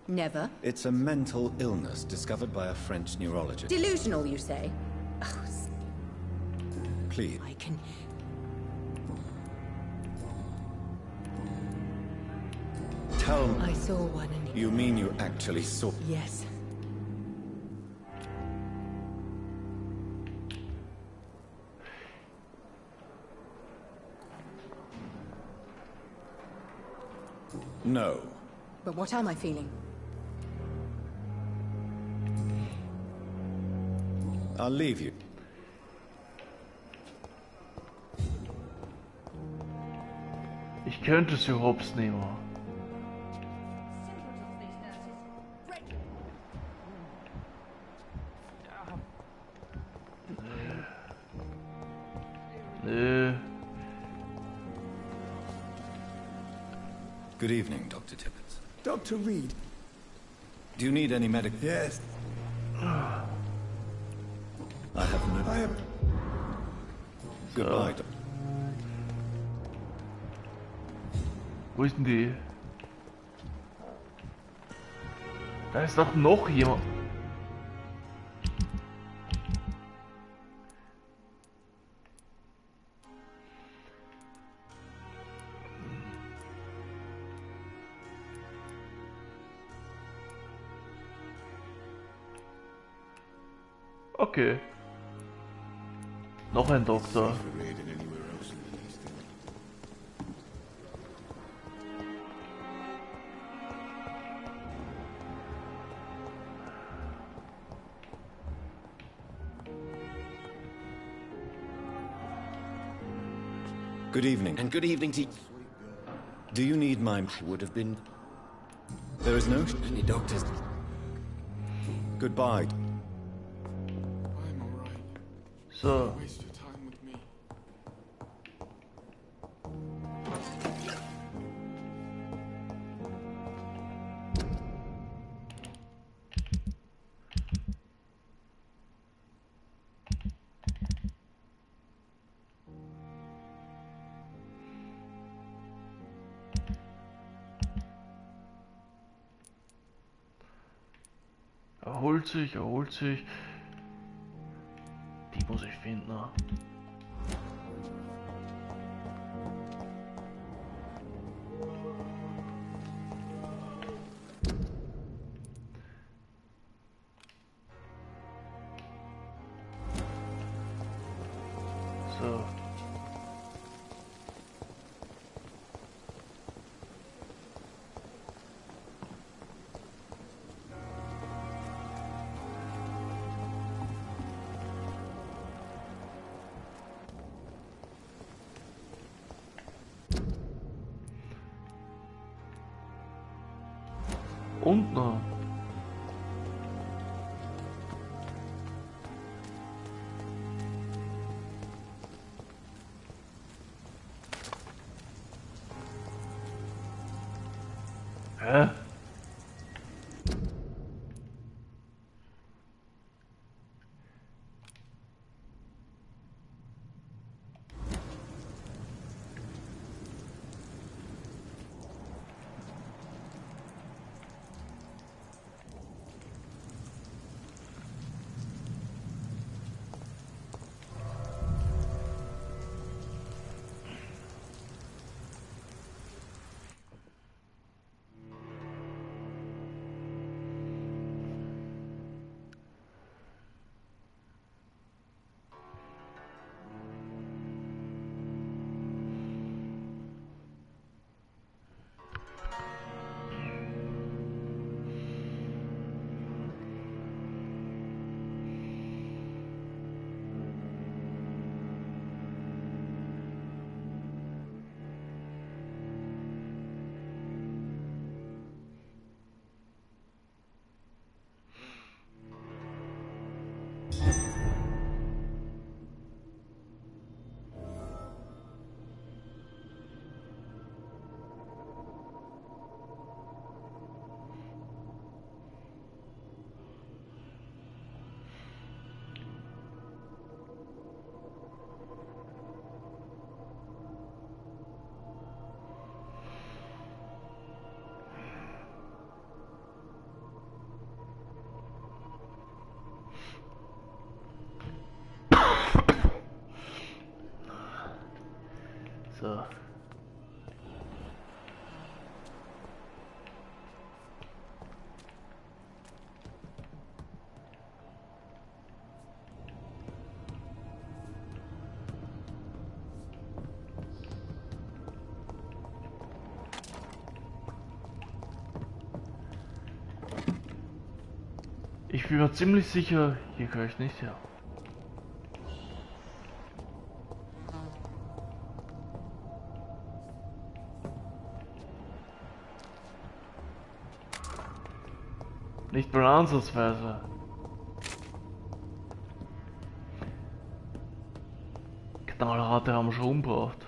Never. It's a mental illness discovered by a French neurologist. Delusional, you say? Oh, Please. I can... Tell me. I saw one and... You mean you actually saw? Yes. No. But what am I feeling? I'll leave you. Ich könnte sie hops nehmen. Nö. Good evening, Dr. Tibbets. Dr. Reed. Do you need any medical? Yes. I have no... I am... Goodbye, Doctor. Wo ist denn die? Da ist doch noch jemand. Okay. Noch ein Doktor. Good evening. And good evening to you. Do you need my... Would have been... There is no... Any doctors... Goodbye. I'm alright. So. Don't waste your time with me. Erholt sich, erholt sich. Die muss ich finden. Ne? So. Und noch. Hä? ich bin mir ziemlich sicher, hier gehöre ich nicht her. Nicht mal ansatzweise. Knallharte haben wir schon umgebracht.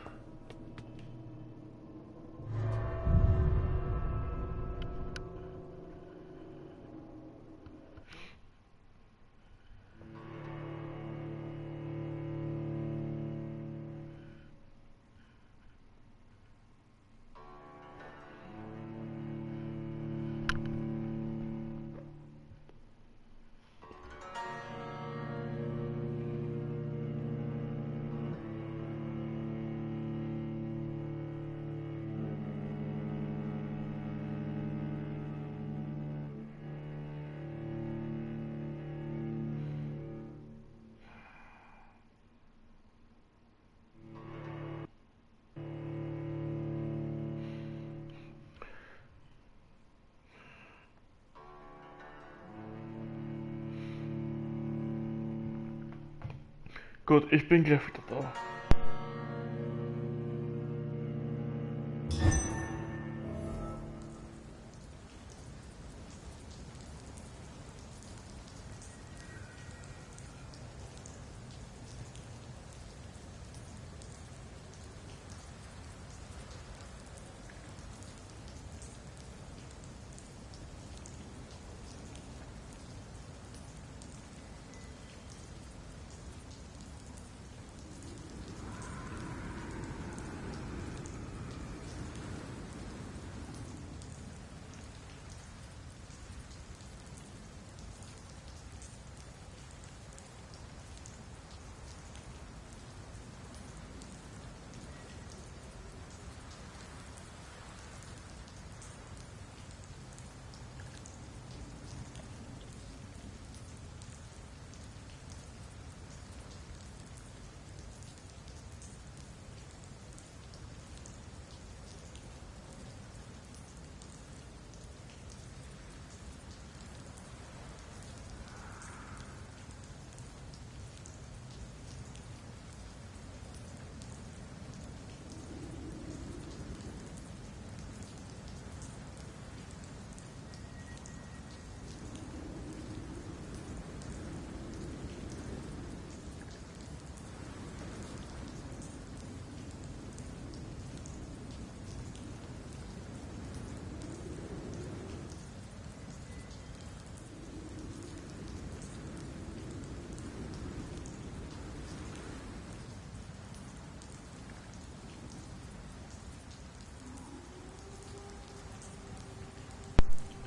Gut, ich bin gleich wieder da.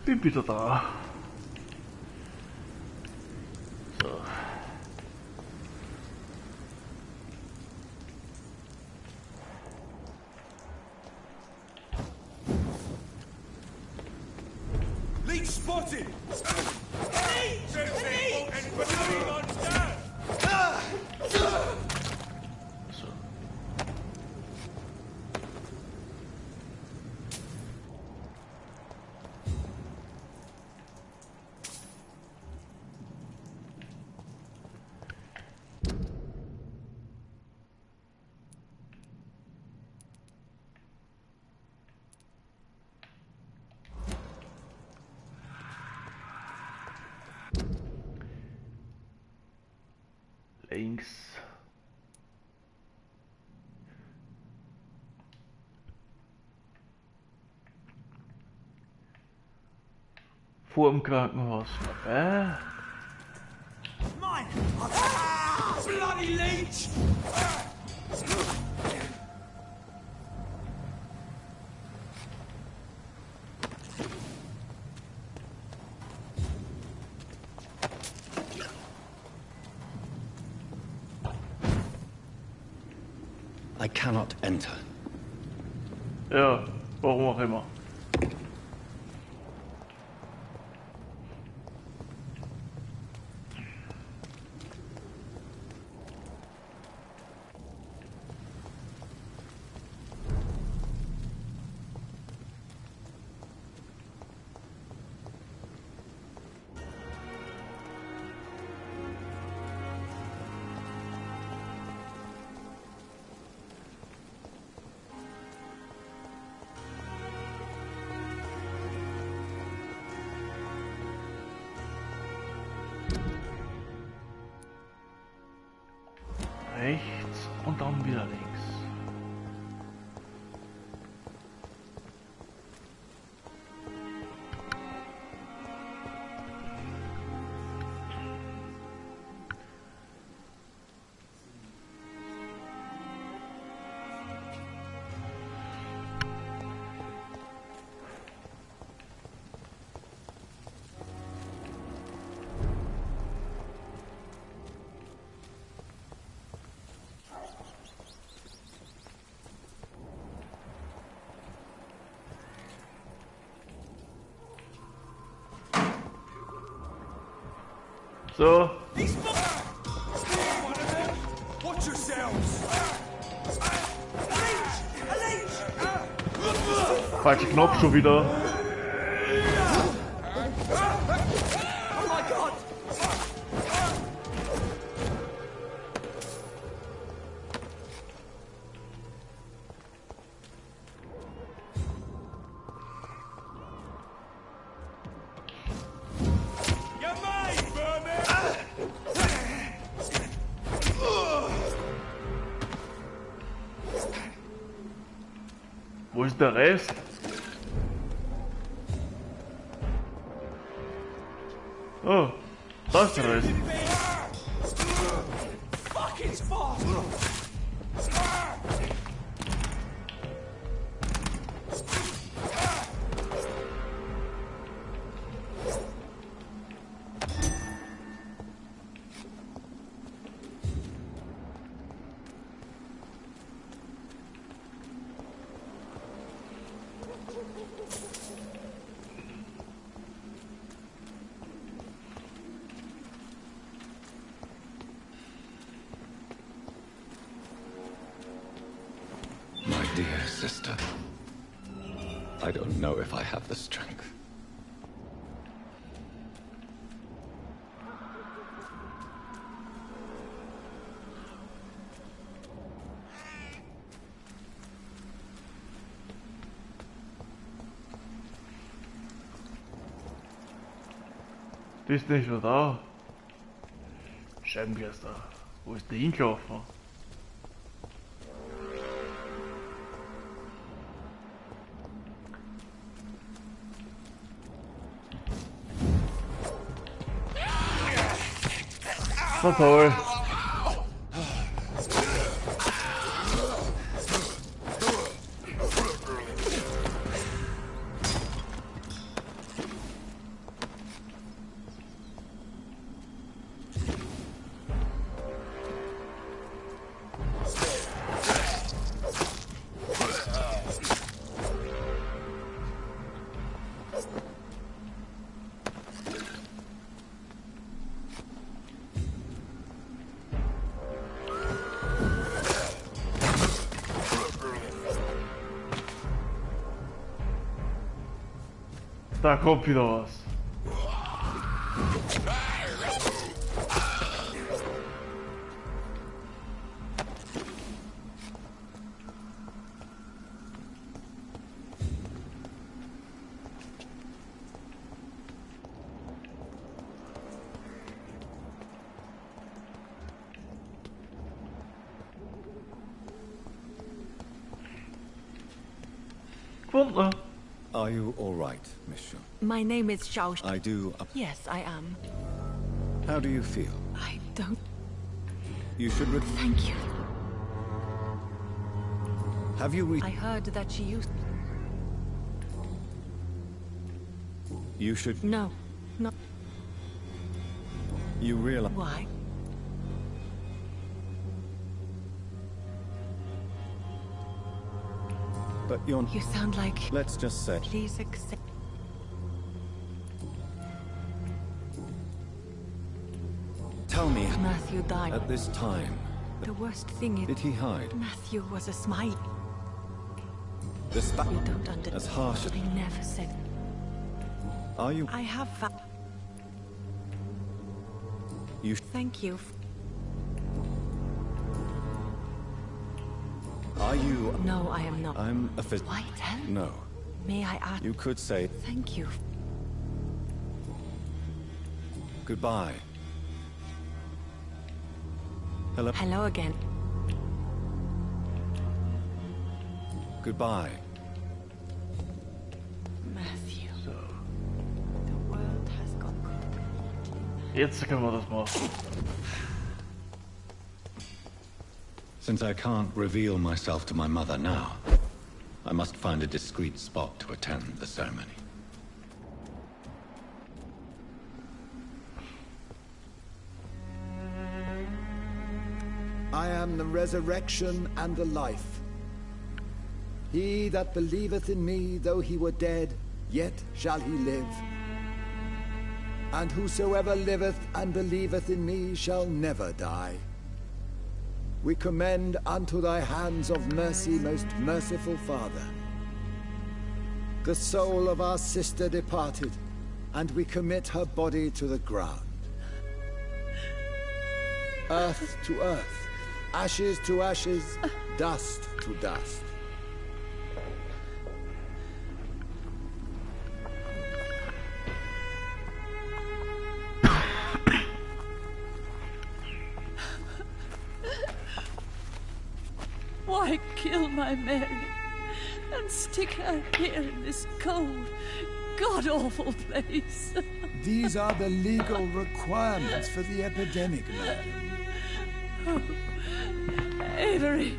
Bin wieder da. So. Leech spotted! Leech! Leech! Links. Vor dem Krankenhaus. Mine! Bloody leech! I cannot enter. Ja, warum auch immer. rechts und dann wieder links. So. Watch yourselves! Falscher Knopf schon wieder. Oh my god! Wo ist der Rest? Oh, da ist der Rest. Fuck, it's far! Dear sister, I don't know if I have the strength. Die ist nicht mehr da. Scheibenkleister. Wo ist der hingelaufen? Na toll. Da kommt wieder was. Gefunden. Are you all right, Monsieur? My name is Xiao. I do. Yes, I am. How do you feel? I don't. You should. Thank you. Have you I heard that she used. You should. No, no. You realize. Why? But you're. You sound like. Let's just say. Please accept. Tell me. Matthew died. At this time. The worst thing is. Did he hide? Matthew was a smile. The You don't understand. As harsh as. I never said. Are you? I have. You. Thank you. Are you? No, I am not. I'm a Why tell? No. May I ask? You could say. Thank you. Goodbye. Hello. Hello again. Goodbye. Matthew. So. The world has gone completely. Jetzt können wir das machen. Since I can't reveal myself to my mother now, I must find a discreet spot to attend the ceremony. I am the resurrection and the life. He that believeth in me, though he were dead, yet shall he live. And whosoever liveth and believeth in me shall never die. We commend unto thy hands of mercy, most merciful Father, the soul of our sister departed, and we commit her body to the ground. Earth to earth, ashes to ashes, dust to dust. Why kill my Mary and stick her here in this cold, god-awful place? These are the legal requirements for the epidemic, madam. Oh, Avery,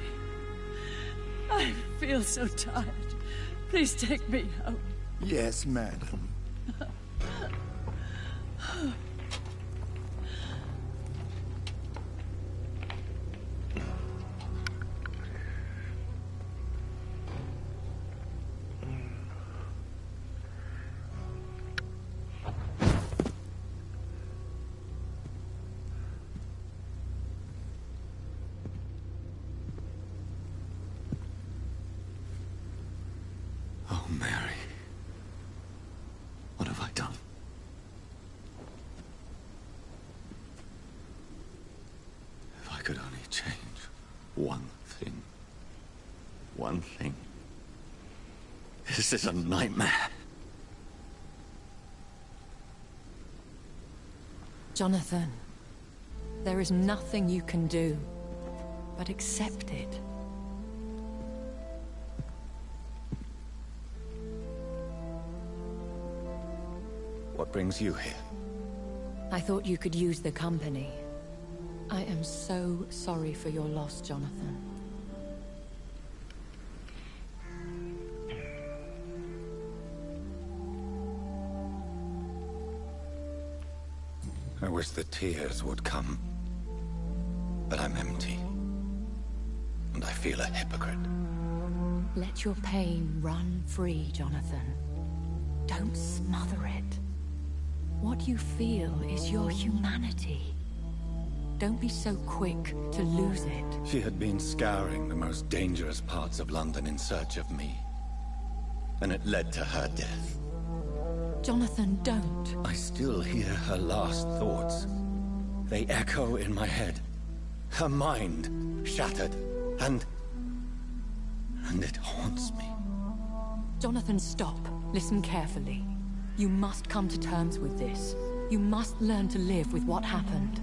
I feel so tired. Please take me home. Yes, madam. Oh, Mary. What have I done? If I could only change one thing. One thing. This is a nightmare. Jonathan, there is nothing you can do but accept it. What brings you here? I thought you could use the company. I am so sorry for your loss, Jonathan. I wish the tears would come. But I'm empty. And I feel a hypocrite. Let your pain run free, Jonathan. Don't smother it. What you feel is your humanity. Don't be so quick to lose it. She had been scouring the most dangerous parts of London in search of me. And it led to her death. Jonathan, don't. I still hear her last thoughts. They echo in my head. Her mind shattered, and it haunts me. Jonathan, stop. Listen carefully. You must come to terms with this. You must learn to live with what happened.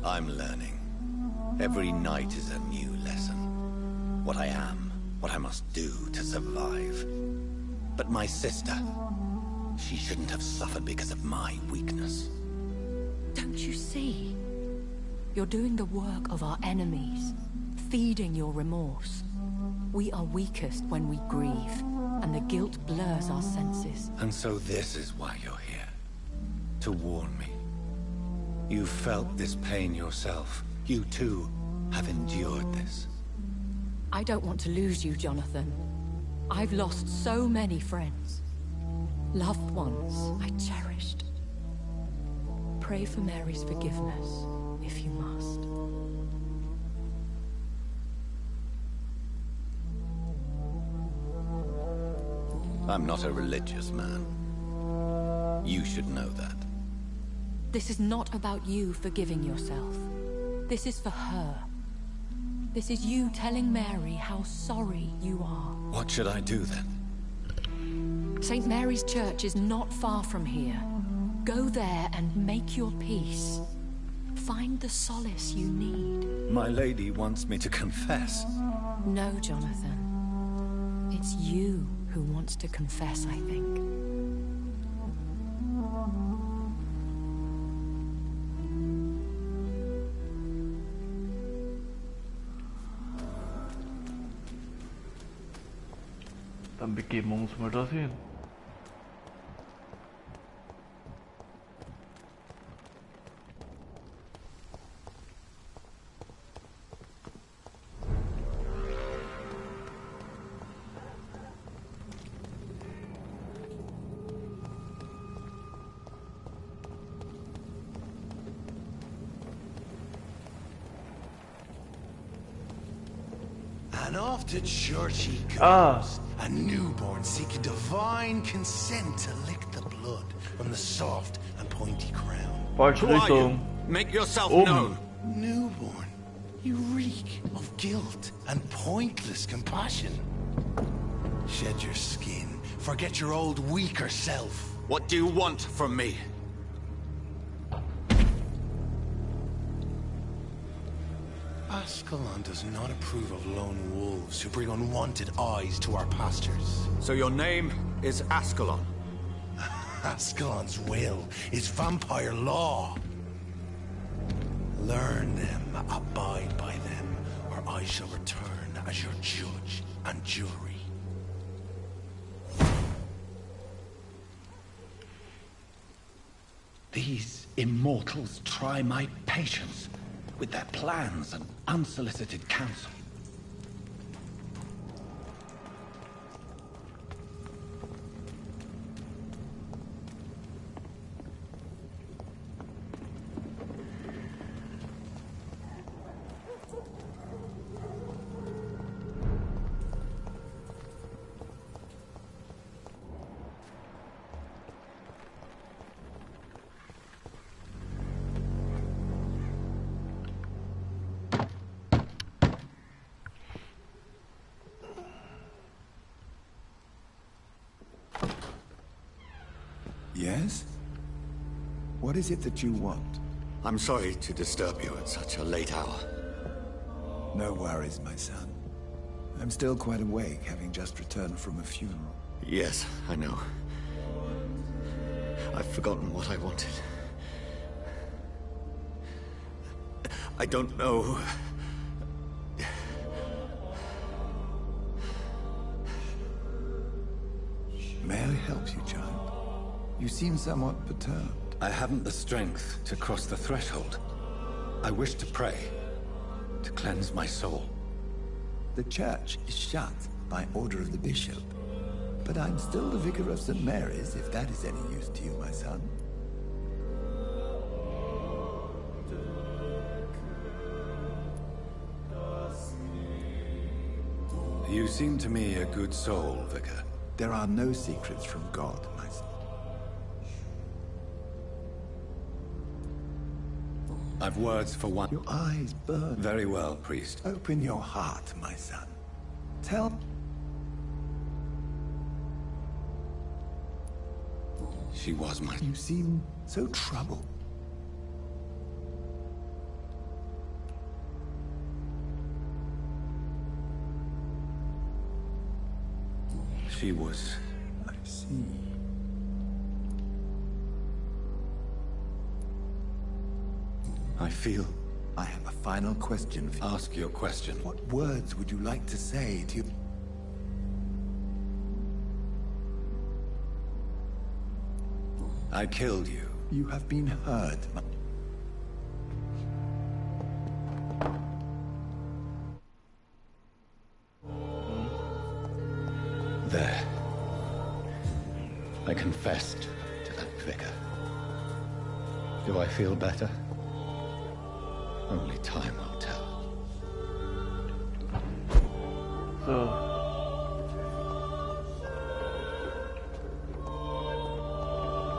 I'm learning. Every night is a new lesson. What I am, what I must do to survive. But my sister, she shouldn't have suffered because of my weakness. Don't you see? You're doing the work of our enemies, feeding your remorse. We are weakest when we grieve, and the guilt blurs our senses. And so this is why you're here. To warn me. You've felt this pain yourself. You too have endured this. I don't want to lose you, Jonathan. I've lost so many friends. Loved ones I cherished. Pray for Mary's forgiveness, if you must. I'm not a religious man. You should know that. This is not about you forgiving yourself. This is for her. This is you telling Mary how sorry you are. What should I do then? St. Mary's Church is not far from here. Go there and make your peace. Find the solace you need. My lady wants me to confess. No, Jonathan. It's you who wants to confess, I think. Dann begeben wir uns mal dorthin. And off to church he goes. A newborn seeking divine consent to lick the blood from the soft and pointy crown. Who are you? Make yourself known. Newborn, you reek of guilt and pointless compassion. Shed your skin. Forget your old, weaker self. What do you want from me? Ascalon does not approve of lone wolves who bring unwanted eyes to our pastures. So your name is Ascalon? Ascalon's will is vampire law. Learn them, abide by them, or I shall return as your judge and jury. These immortals try my patience with their plans and unsolicited counsel. Yes? What is it that you want? I'm sorry to disturb you at such a late hour. No worries, my son. I'm still quite awake, having just returned from a funeral. Yes, I know. I've forgotten what I wanted. I don't know. May I help you, child? You seem somewhat perturbed. I haven't the strength to cross the threshold. I wish to pray, to cleanse my soul. The church is shut by order of the bishop. But I'm still the vicar of St. Mary's, if that is any use to you, my son. You seem to me a good soul, Vicar. There are no secrets from God, my son. I've words for one. Your eyes burn. Very well, priest. Open your heart, my son. Tell... She was my... You seem so troubled. She was... I see. I feel... I have a final question for you. Ask your question. What words would you like to say to... I killed you. You have been heard. There. I confessed to that vicar. Do I feel better? Only time will tell. So.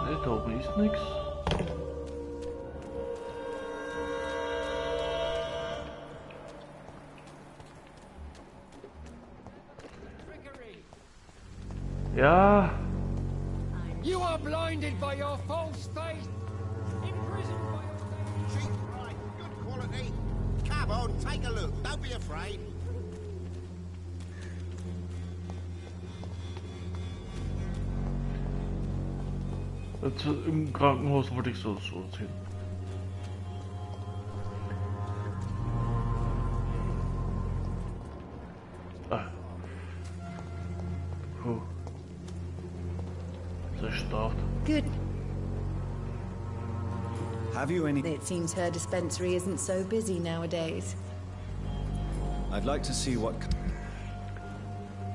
Dit oben ist nichts. Ja. You are blinded by your false faith, imprisoned by your... Cheap pride, quality. Come on, take a look. Don't be afraid. Im Krankenhaus wollte ich so erzählen. Ah. Puh. Sehr stark. Good. Have you any... It seems her dispensary isn't so busy nowadays. I'd like to see what...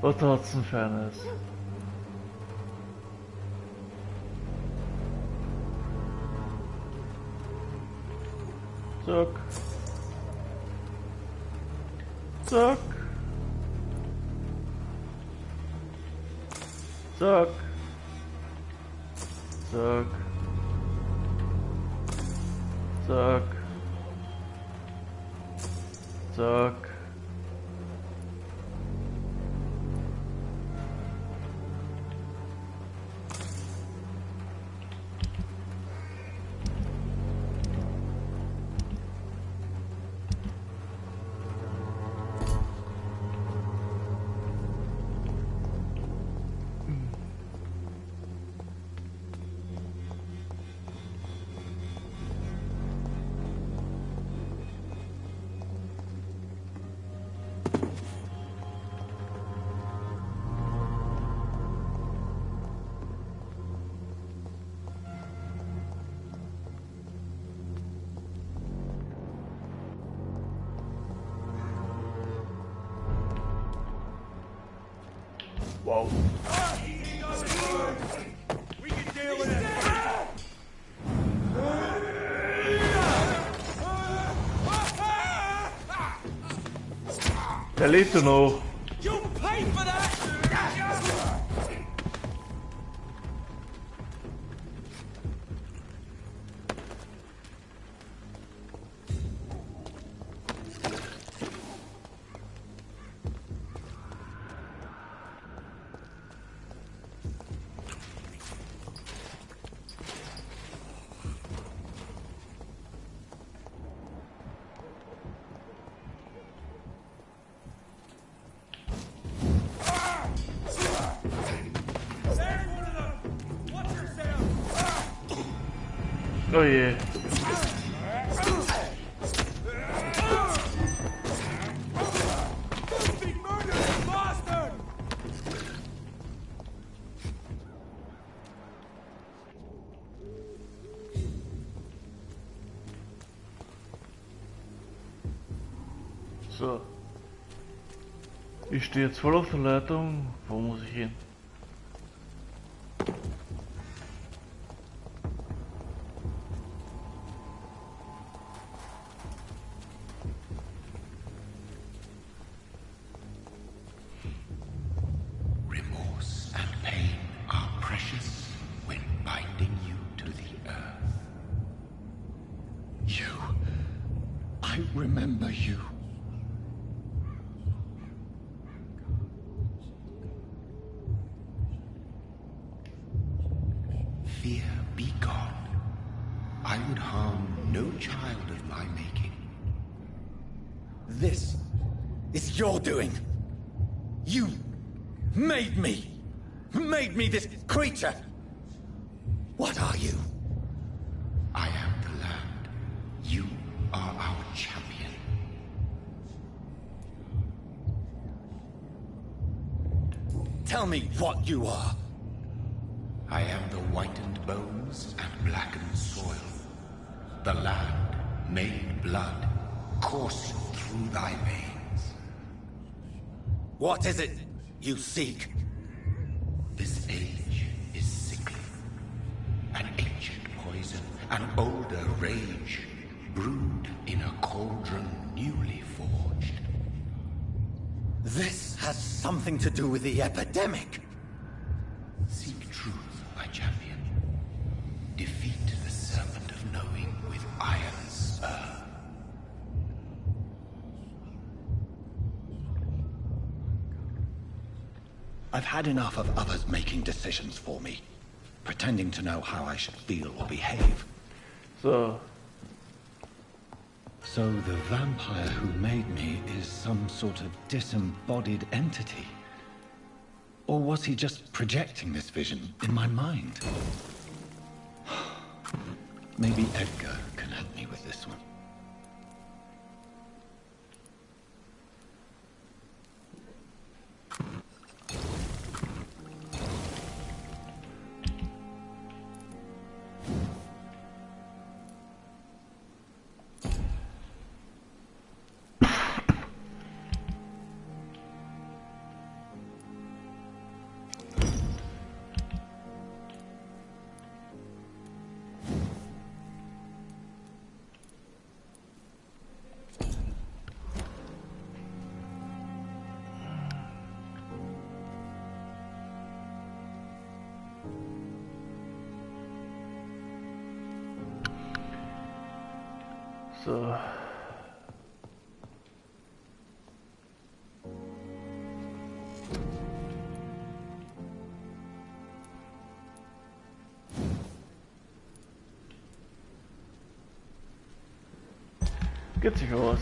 Was Herzenfairness. Zack. Zack. Zack. Zack. Zack. Zack. Wow. We can deal with it. Der lebte noch. You paid for that. Oh je. So. Ich stehe jetzt voll auf der Leitung. Wo muss ich hin? Remember you. Fear be gone. I would harm no child of my making. This is your doing. You made me. Made me this creature. What are you? I am the land. You are our champion. Tell me what you are. I am the whitened bones and blackened soil. The land made blood coursing through thy veins. What is it you seek? This age is sickly. An ancient poison, an older rage, brewed in a cauldron newly forged. This has something to do with the epidemic. Seek truth, my champion. Defeat the serpent of knowing with iron spur. I've had enough of others making decisions for me, pretending to know how I should feel or behave. So. So the vampire who made me is some sort of disembodied entity? Or was he just projecting this vision in my mind? Maybe Edgar can help me with this one. So. Geht sich aus.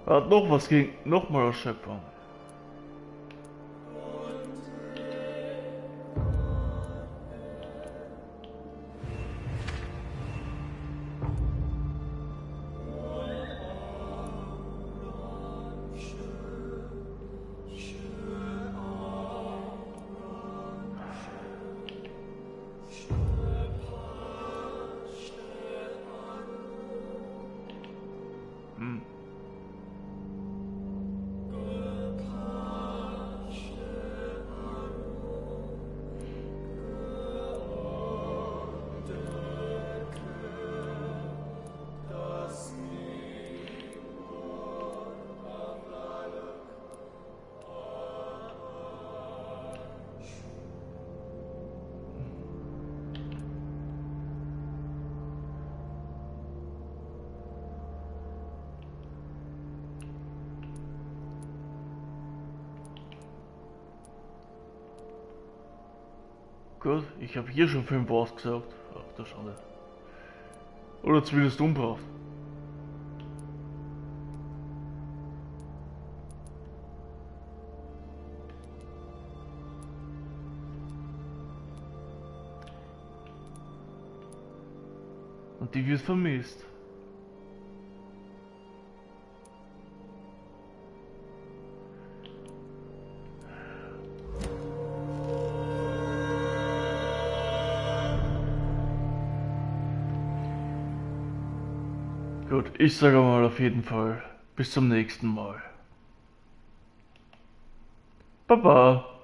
Er hat noch was gegen nochmal Erschöpfung. Gut, ich habe hier schon 5 ausgesagt. Ach du Schande. Oder zumindest umgebracht. Und die wird vermisst. Gut, ich sage mal auf jeden Fall bis zum nächsten Mal. Baba.